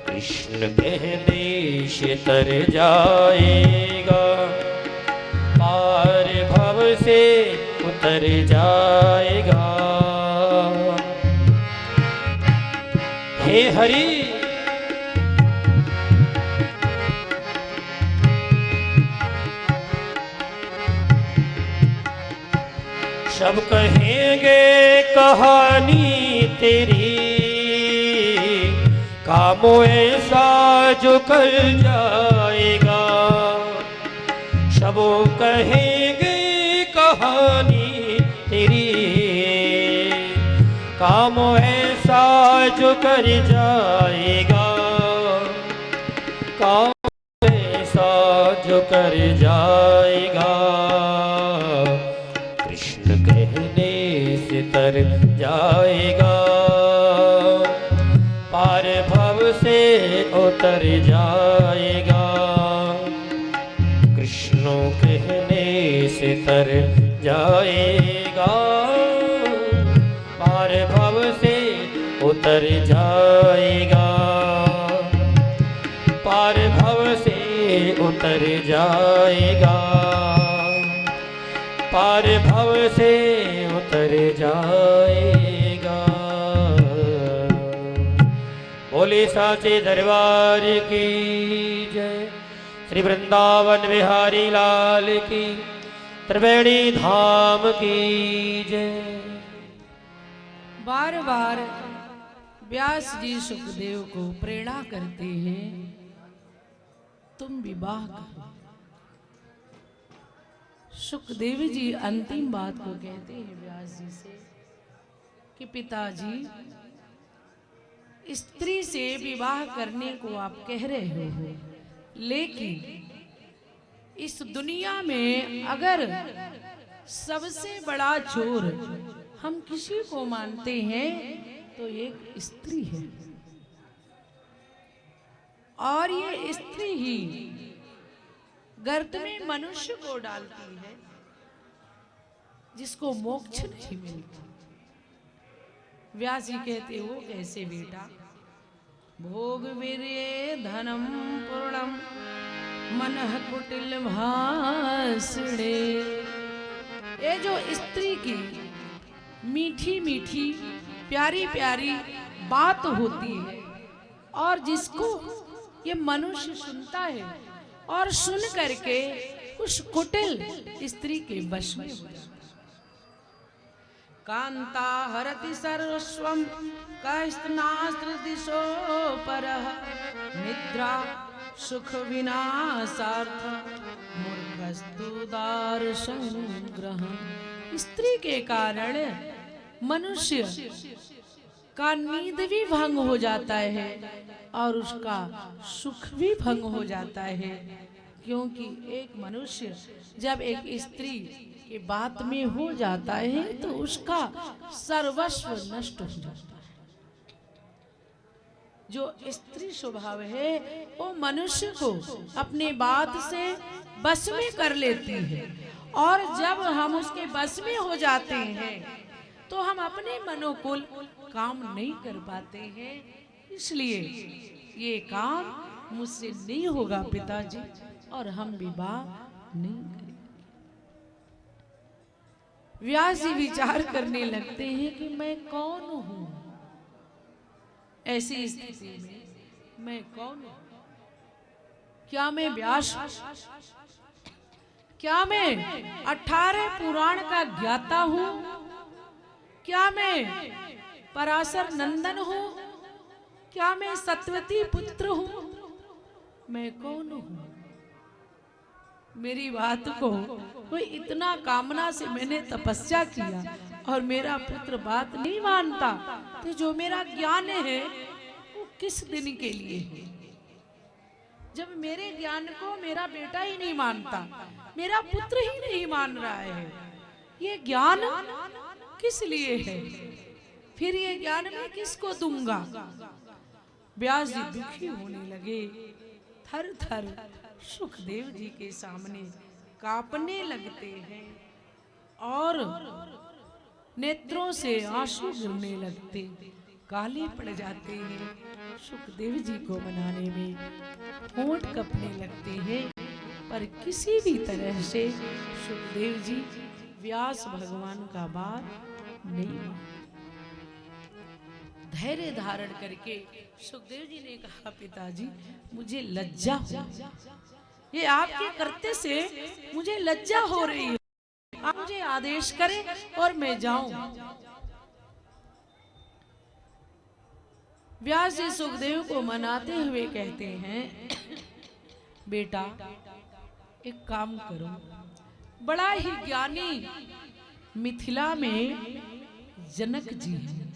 कृष्ण कहने से तर जाएगा, पार भव से उतर जाएगा। हे हरि, सब कहेंगे कहानी तेरी, कामों ऐसा जो कर जाएगा। सब कहेंगे कहानी तेरी, काम ऐसा जो कर जाएगा, काम ऐसा जो कर जाएगा, कृष्ण कहने से तर जाएगा, पार भव से उतर जाएगा, कृष्ण कहने से तर जाएगा, पार भव से उतर जाएगा, पार भव से उतर जाएगा, पार भव से उतर जाएगा। बोले साचे दरबार की जय, श्री वृंदावन बिहारी लाल की, त्रिवेणी धाम की जय। बार बार व्यास जी सुखदेव को प्रेरणा करते हैं, तुम विवाह करो। सुखदेव जी अंतिम बात को कहते हैं व्यास जी से कि पिताजी, स्त्री से विवाह करने को आप कह रहे हो, लेकिन इस दुनिया में अगर सबसे बड़ा चोर हम किसी को मानते हैं तो एक स्त्री है, और ये स्त्री ही गर्त में मनुष्य को डालती है जिसको मोक्ष नहीं मिलता। व्यास जी कहते हो कैसे बेटा, भोग वीर्ये धनम पूर्णम मनः कुटिल भाषणे। ये जो स्त्री की मीठी मीठी प्यारी प्यारी बात होती है और जिसको ये मनुष्य सुनता है और सुन करके उस कुटिल स्त्री के वश में हो जाता है। कांता हरति सर्वस्वं कस्तनास्त्र दिशो परः, निद्रा सुख विनाशार्थ मूर्खस्तु दारसंग्रहम्। स्त्री के कारण मनुष्य का नींद भी भंग हो जाता है और उसका सुख भी भंग हो जाता है, क्योंकि एक मनुष्य जब एक स्त्री के बात में हो जाता है तो उसका सर्वस्व नष्ट हो जाता है। जो स्त्री स्वभाव है वो मनुष्य को अपने बात से बस में कर लेती है, और जब हम उसके बस में हो जाते हैं तो हम अपने मनोकुल काम नहीं कर पाते हैं। इसलिए ये काम मुझसे नहीं होगा पिताजी, और हम विवाह नहीं करेंगे। व्यास जी विचार करने लगते हैं कि मैं कौन हूं, ऐसी स्थिति में मैं कौन हूं? क्या मैं व्यास? क्या मैं 18 पुराण का ज्ञाता हूं? क्या मैं पराशर नंदन हूं? क्या मैं सत्यवती पुत्र हूं? मैं कौन हूं? मेरी बात को कोई इतना कामना से मैंने तपस्या किया और मेरा पुत्र बात नहीं मानता, तो जो मेरा ज्ञान है वो किस दिन के लिए है? जब मेरे ज्ञान को मेरा बेटा ही नहीं मानता, मेरा पुत्र ही नहीं मान रहा है, ये ज्ञान किस लिए है? फिर ये ज्ञान मैं किसको दूंगा? व्यास जी दुखी होने लगे, थर थर सुखदेव जी के सामने कांपने लगते हैं और नेत्रों से आंसू गिरने लगते, काले पड़ जाते हैं। सुखदेव जी को मनाने में होंठ कपने लगते हैं, पर किसी भी तरह से सुखदेव जी व्यास भगवान का बात नहीं मानते। धैर्य धारण करके सुखदेव जी ने कहा, पिताजी मुझे लज्जा हो, ये आपके करते से मुझे लज्जा हो रही है, आप मुझे आदेश करें और मैं जाऊं। व्यास जी सुखदेव को मनाते हुए कहते हैं, बेटा एक काम करो, बड़ा ही ज्ञानी मिथिला में जनक जी हैं,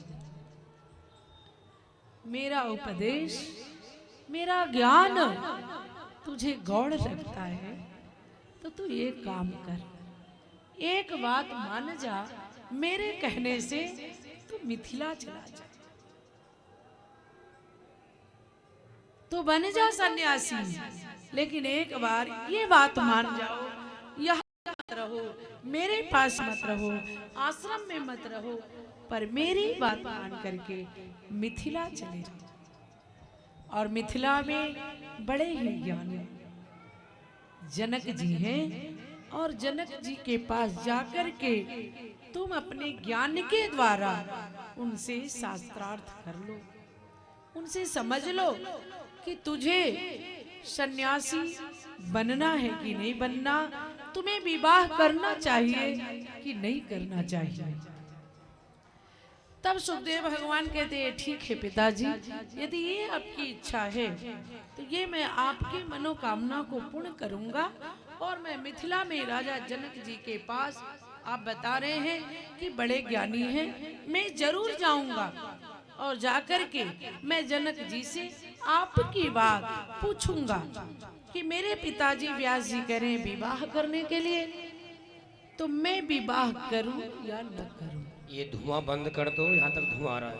मेरा उपदेश, मेरा ज्ञान तुझे गौड़ लगता है तो तू एक काम कर, एक बात मान जा, मेरे कहने से तू मिथिला चला जा, तो बन जा सन्यासी। लेकिन एक बार ये बात मान जाओ, यहाँ मत रहो, मेरे पास मत रहो, आश्रम में मत रहो, पर मेरी बात मान करके मिथिला चले जाओ। और मिथिला में बड़े ही ज्ञानी जनक जी हैं, और जनक जी के पास जाकर के तुम अपने ज्ञान के द्वारा उनसे शास्त्रार्थ कर लो, उनसे समझ लो कि तुझे सन्यासी बनना है कि नहीं बनना, तुम्हें विवाह करना चाहिए कि नहीं करना चाहिए। तब सुखदेव भगवान कहते हैं ठीक है पिताजी, यदि ये आपकी इच्छा है तो ये मैं आपकी मनोकामना को पूर्ण करूंगा, और मैं मिथिला में राजा जनक जी के पास, आप बता रहे हैं कि बड़े ज्ञानी हैं, मैं जरूर जाऊंगा, और जाकर के मैं जनक जी से आपकी बात पूछूंगा कि मेरे पिताजी व्यास जी करें विवाह करने के लिए, तो मैं विवाह करूं या न करूं। ये धुआं बंद कर दो, यहाँ तक धुआं आ रहा है।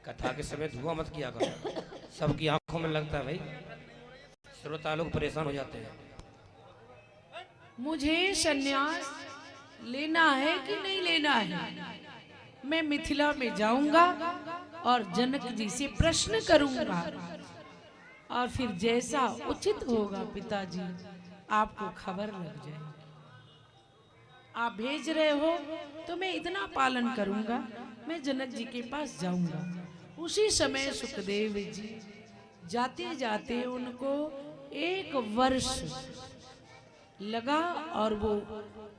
कथा के समय धुआं मत किया करो, सबकी आंखों में लगता है भाई, श्रोता लोग परेशान हो जाते हैं। मुझे सन्यास लेना है कि नहीं लेना है, मैं मिथिला में जाऊंगा और जनक जी से प्रश्न करूंगा, और फिर जैसा उचित होगा पिताजी आपको खबर लग जाएगी। आप भेज रहे हो तो मैं इतना पालन करूंगा, मैं जनक जी के पास जाऊंगा। उसी समय सुखदेव जी जाते जाते उनको 1 वर्ष लगा, और वो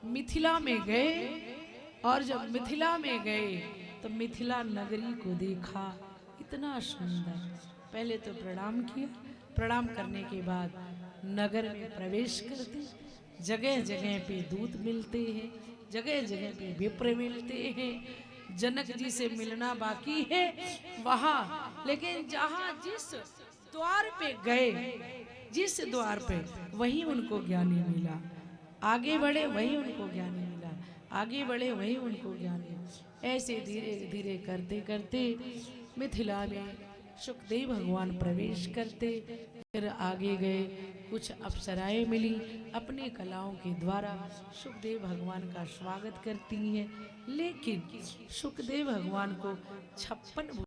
मिथिला में गए, और जब मिथिला में गए तो मिथिला नगरी को देखा, इतना सुंदर। पहले तो प्रणाम किया, प्रणाम करने के बाद नगर में प्रवेश करते, जगह जगह पे दूत मिलते हैं, जगह जगह पे विप्र मिलते हैं। जनक जी से मिलना बाकी है वहाँ, लेकिन जहाँ जिस द्वार पे गए, जिस द्वार पे, वहीं उनको ज्ञानी मिला। आगे बढ़े वहीं उनको ज्ञानी मिला, आगे बढ़े वहीं उनको ज्ञानी। ऐसे धीरे धीरे करते करते मिथिला में सुखदेव भगवान प्रवेश करते, फिर आगे गए, कुछ अप्सराएं मिली, अपने कलाओं के द्वारा सुखदेव भगवान का स्वागत करती हैं। लेकिन सुखदेव भगवान को 56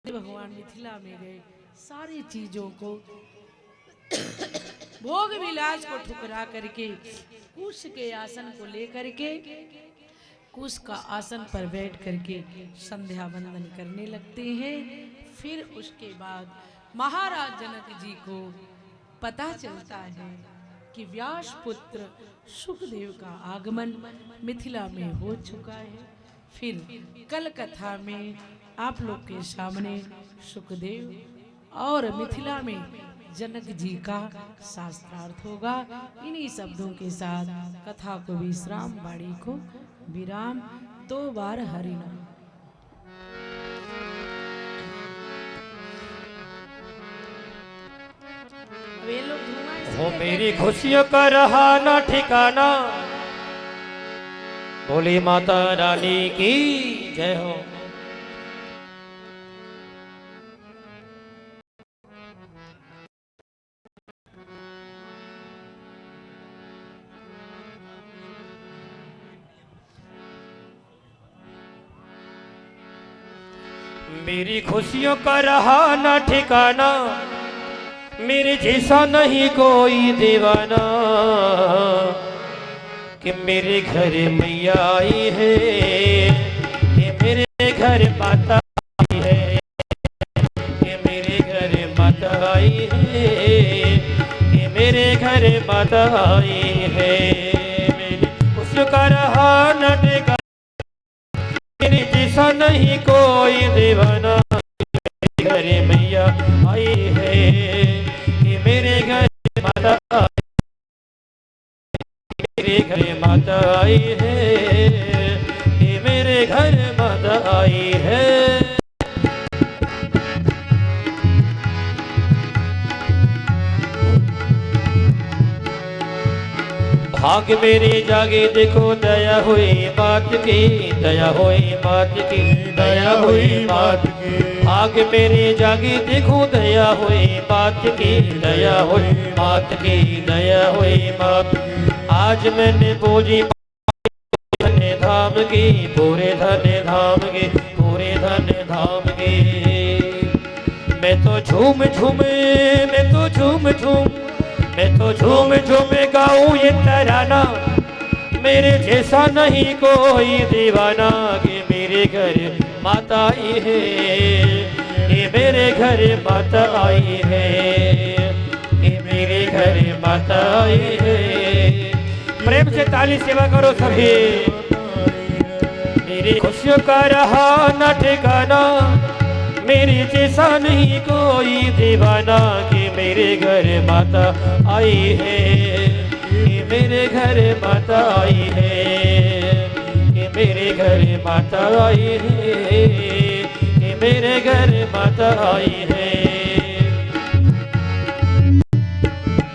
भगवान मिथिला में गए, सारी चीजों को भोग विलास को ठुकरा करके कुश के आसन को लेकर के कुश का आसन पर बैठ करके संध्या वंदन करने लगते हैं। फिर उसके बाद महाराज जनक जी को पता चलता है कि व्यास पुत्र सुखदेव का आगमन मिथिला में हो चुका है। फिर कल कथा में आप लोग के सामने सुखदेव और मिथिला में जनक जी का शास्त्रार्थ होगा। इन्हीं शब्दों के साथ कथा को विश्राम, वाणी को विराम। 2 बार हरिनाम। वे लोग हो मेरी खुशियों का रहा ना ठिकाना, बोली माता रानी की जय हो। मेरी खुशियों का रहा ना ठिकाना, मेरे जैसा नहीं कोई दीवाना, कि मेरे घर मैया आई है, कि मेरे घर माता आई है, कि मेरे घर माता आई है, कि मेरे घर माता आई है। मेरी खुशियों का रहा ना ठिकाना, मेरे जैसा नहीं कोई दीवाना, घर मैया आई है, कि मेरे घर माता, मेरे घर माता आई है, कि मेरे घर माता आई है। भाग मेरे जागे देखो दया हुई बात की, दया हुई बात की, दया हुई बात की। भाग मेरे जागे देखो दया हुई बात की, दया हुई बात की, दया हुई बात की। आज मैंने पूजी धन्य धाम की, पूरे धन्य धाम की, पूरे धन्य धाम की। मैं तो झूम झूम, मैं तो झूम झूम, मैं तो झूम झूम गाऊं ये तराना, मेरे जैसा नहीं कोई दीवाना। कि मेरे घर माता आई है, ये मेरे घर माता आई है, ये मेरे घर माता आई है। प्रेम से ताली सेवा करो सभी। मेरी खुशियों का रहा न ठिकाना, मेरे जैसा नहीं कोई दीवाना। कि मेरे घर माता आई है, कि मेरे घर माता आई है, कि मेरे घर माता आई है, कि मेरे घर माता आई है।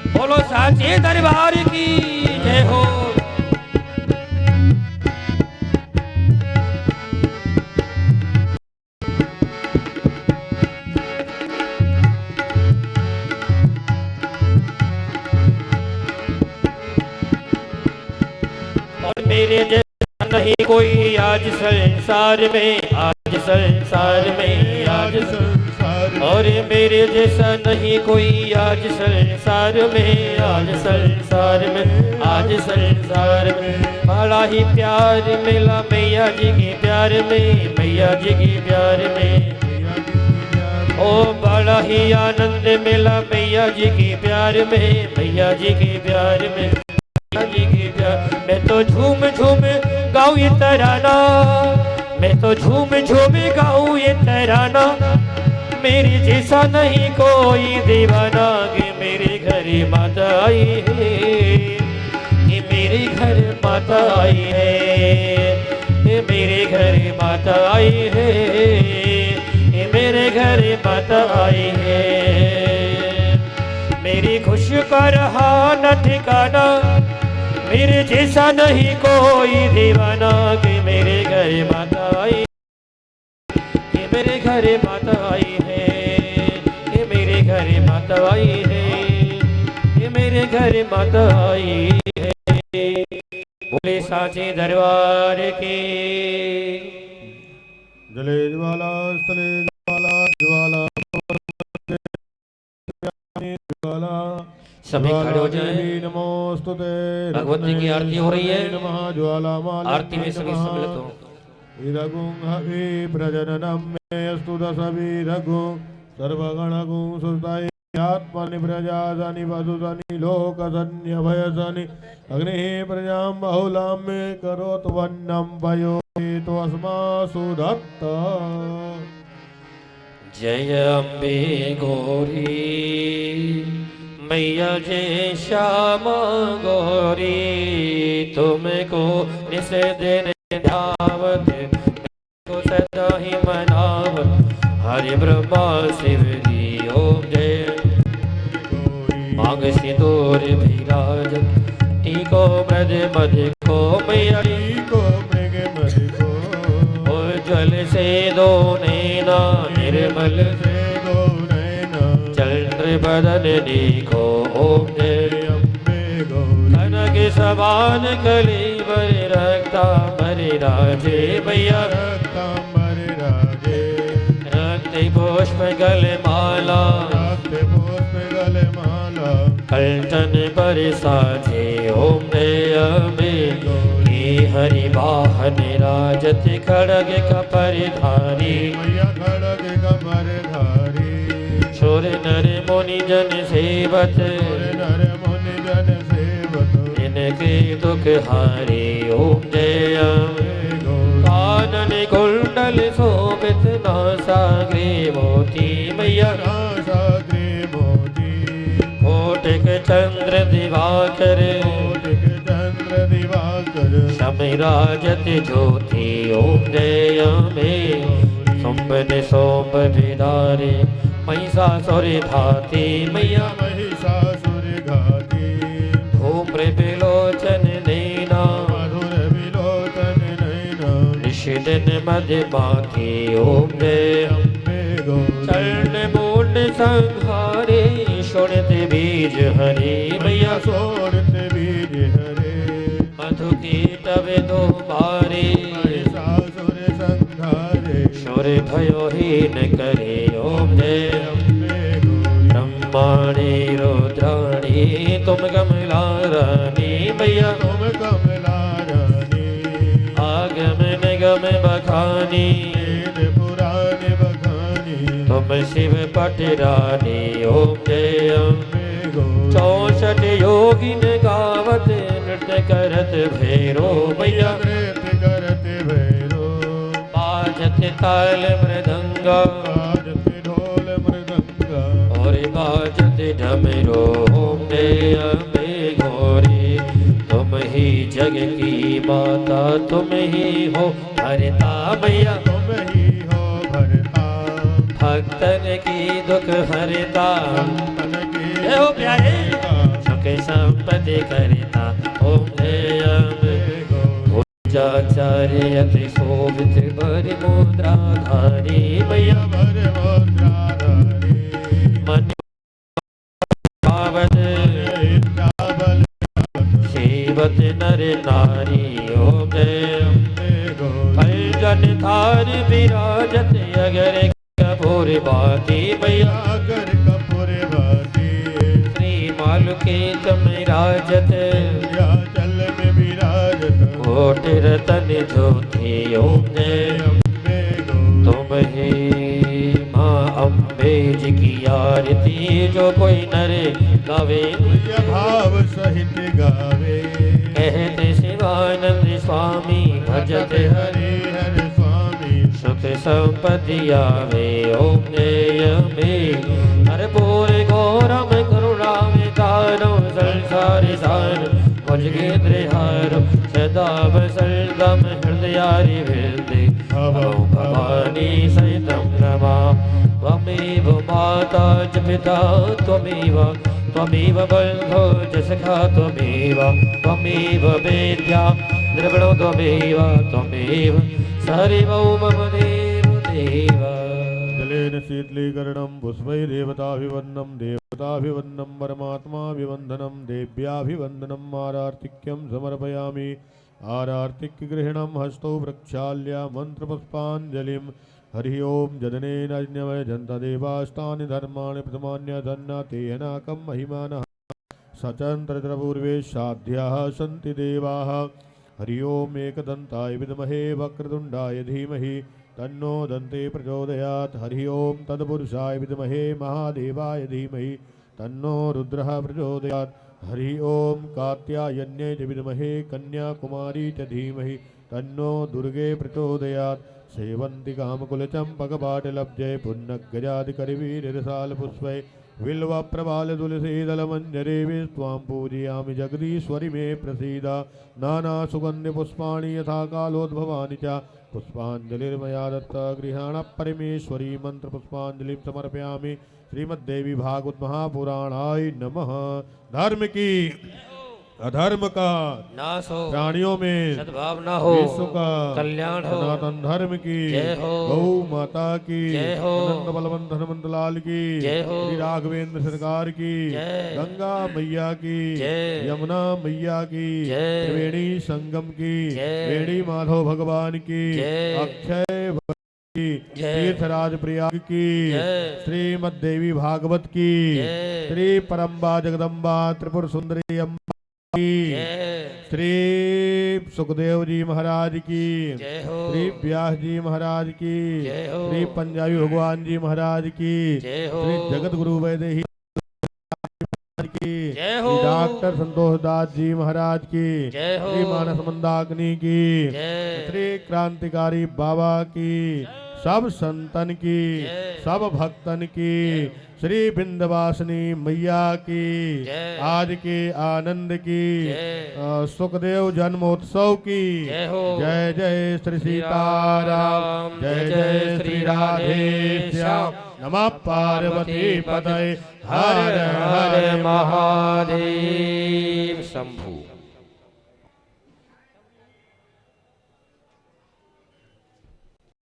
बोलो साचे दरबार की जय हो। मेरे जैसा नहीं कोई आज संसार में, आज संसार में, आज संसार। और मेरे जैसा नहीं कोई आज संसार में, आज संसार में, आज संसार में। बड़ा ही प्यार मिला मैया जी के प्यार में, मैया जी के प्यार में। ओ बड़ा ही आनंद मिला मैया जी के प्यार में, मैया जी के प्यार में, जी की प्यार। मैं तो झूम झूम गाऊं ये तराना, मैं तो झूम झूम गाऊं ये तराना, मेरे जैसा नहीं कोई दीवाना। कि मेरे घर माता आई है, कि मेरे घर माता आई है, कि मेरे घर माता आई है, कि मेरे घर माता आई है। मेरी खुशी का रहा न ठिकाना, मेरे जैसा नहीं कोई दीवाना। कि मेरे घर माता आई, कि मेरे घर माता आई है, कि मेरे घर माता आई है, कि मेरे घर माता आई है। बोले साचे दरबार के। जले ज्वाला स्थले ज्वाला, ज्वाला ज्वाला। सभी खड़े हो जाएं। नमोस्तुते। भगवती की आरती हो रही है। नमः ज्वाला आरती में सभी सम्मिलित हो। इदगुं हवि प्रजननं मे अस्तु दशवीरगुं सर्वगणगुं सुताय आत्मनि प्रजाजनि वसुधनि लोकधन्यभयसनि अग्निः प्रजां बहुलां मे करोतु वन्नं भयो हेतुस्मासु दत्त। जय अम्बे गौरी मैया जय श्यामा गौरी, तुमको निस दिन ध्यावत, को सदा ही मनावत। हरि ब्रह्मा शिव की ओम जय। मांग सिंदूर विराज, टीको मृद मध को मैया, को मृग मद को और जल से दो नैना निर्मल, से दो नैना चंद्र बदन देखो ओम जय। अम्बे गौरी कनक समान कलेवर रक्तांबर राजे मैया, रक्तांबर राजे रक्त पुष्प गलमाला, रक्त पुष्प गलमाला कंचन पर साजे ओम जय अम्बे। हे हरि वाहन राजत खड़ग कपरधारी, मैया खड़ग कमर धारी। सुर नर मुनि जन सेवत, नर मुनि जन सेवत इनके दुख हारे ओम जय अम्बे। कानन कुंडल शोभित नासाग्रे मोती मैया, नासाग्रे मोती कोटिक चंद्र दिवाकर, कोटिक चंद्र दिवाकर समिराजत ज्योति ओम जय अम्बे। सुम्बन सोम विदारे महिषासुर धाती मैया, महिषासुर घाती धूम्र विलोचन दिन मध्य माथे ओम जय अम्बे गौरी चरण मूल संहारे शोणित बीज हरे मैया सोरत बीज हरे मधु कीटव दो मारे महिषासुर संहारे शौर्य भयो हीन करे ओम जय अम्बे गौरी ब्रह्माणी रुद्राणी तुम कमला रानी मैया तुम कमला रानी आगम निगम बखानी वेद पुराण बखानी तुम शिव पट रानी ओम जय अम्बे गौरी 64 योगिन गावत नृत्य करत भैरो मैया नृत्य करत भैरो बाजत ताल मृदंगा बाजत ढोल मृदंगा और बाजत डमरो ओम जय अम्बे गौरी तुम ही जग की माता तुम ही हो हरता मैया तुम ही हो भरता भक्तन की दुख हरता तन की जय हो प्यारे सुख संपत्ति करता ओम जय अम्बे पूजाचार्य अति शोभित बर मुद्रा धारी मैया भर मुद्राधारी मन पावत चावल सेवत नर नारी ओम जय अम्बे गौरी फलजन थार विराजत अगर कपूर बाती मैया सागर कपूर भाती श्री मालु के तम राजत या जल में विराजत कोट रतन ज्योति ओम जय अम्बे गौरी तुम ही माँ अम्बे जी की आरती जो कोई नर गावे प्रिय भाव सहित गावे कहते शिवानंद स्वामी भजत हरि हर स्वामी सुख संपत्ति आवे ओम जय अम्बे हर पूर गौरम करुणा वितारो संसार सार भुजगेंद्र हारो सदा वसल्दम हृदयारि वृंदे भवो भवानी सहितं रमा त्वमेव माता च पिता त्वमेव त्वमेव बन्धो च सखा त्वमेव वेद्या द्रविणो त्वमेव त्वमेव सर्वो मम देव देव जलेन शीतलीकरणं पुष्पैर्देवताभिवन्दनं देवताभिवन्दनं परमात्माभिवन्दनं देव्याभिवन्दनम् आरार्तिक्यं समर्पयामि आरार्तिक्यगृहिणं हस्तौ प्रक्षाल्य मन्त्रपुष्पाञ्जलिं हरि ओं जदनेनज्ञमयजन्त देवास्तानि धर्माणि प्रथमान्यधन्ना तेनाकं महिमानः सचन्द्रपूर्वे साध्याः सन्ति देवाः हरि ओं एकदन्ताय विद्महे वक्रतुण्डाय धीमहि तन्नो दन्ते प्रचोदयात् हरि ओं तत्पुरुषाय विद्महे महादेवाय धीमहि तन्नो रुद्रः प्रचोदयात् हरि ओं कात्यायन्यै च विद्महे कन्याकुमारी च धीमहि तन्नो दुर्गे प्रचोदयात् सेवन्ति कामकुलचम्पकपाटलब्धे पुन्नगजादिकरवीरसालपुष्पै बिल्वप्रबालतुलसीदलमञ्जरे विस्त्वां पूजयामि जगदीश्वरि मे प्रसीद नानासुगन्धिपुष्पाणि यथा कालोद्भवानि च पुष्पाञ्जलिर्मया दत्ता गृहाण परमेश्वरी मन्त्रपुष्पाञ्जलिं समर्पयामि श्रीमद्देवी भागवत महापुराणाय नमः। धर्म की अधर्म का नाश हो प्राणियों में सद्भावना हो विश्व का कल्याण हो सनातन धर्म की जय हो गौ माता की जय हो अनंत बलवंत हनुमंत लाल की जय हो श्री राघवेंद्र सरकार की जय गंगा मैया की जय यमुना मैया की जय त्रिवेणी संगम की जय वेणी माधव भगवान की जय अक्षय की जय तीर्थराज प्रयाग की जय श्रीमद देवी भागवत की जय श्री परम्बा जगदम्बा त्रिपुर सुंदरी अम्बा की जय श्री सुखदेव जी महाराज की जय हो श्री व्यास जी महाराज की जय हो श्री पंजाबी भगवान जी महाराज की जय हो श्री जगत गुरु वैदेही की जय हो श्री डॉक्टर संतोष दास जी महाराज की जय हो श्री मानस मंदाकिनी की जय श्री क्रांतिकारी बाबा की सब संतन की जय। सब भक्तन की श्री विंध्यवासिनी मैया की जय। आज के आनंद की जय। सुखदेव जन्मोत्सव की जय हो जय जय श्री सीताराम जय जय श्री राधे श्याम नमः पार्वती पतये हर हर महादेव शंभु।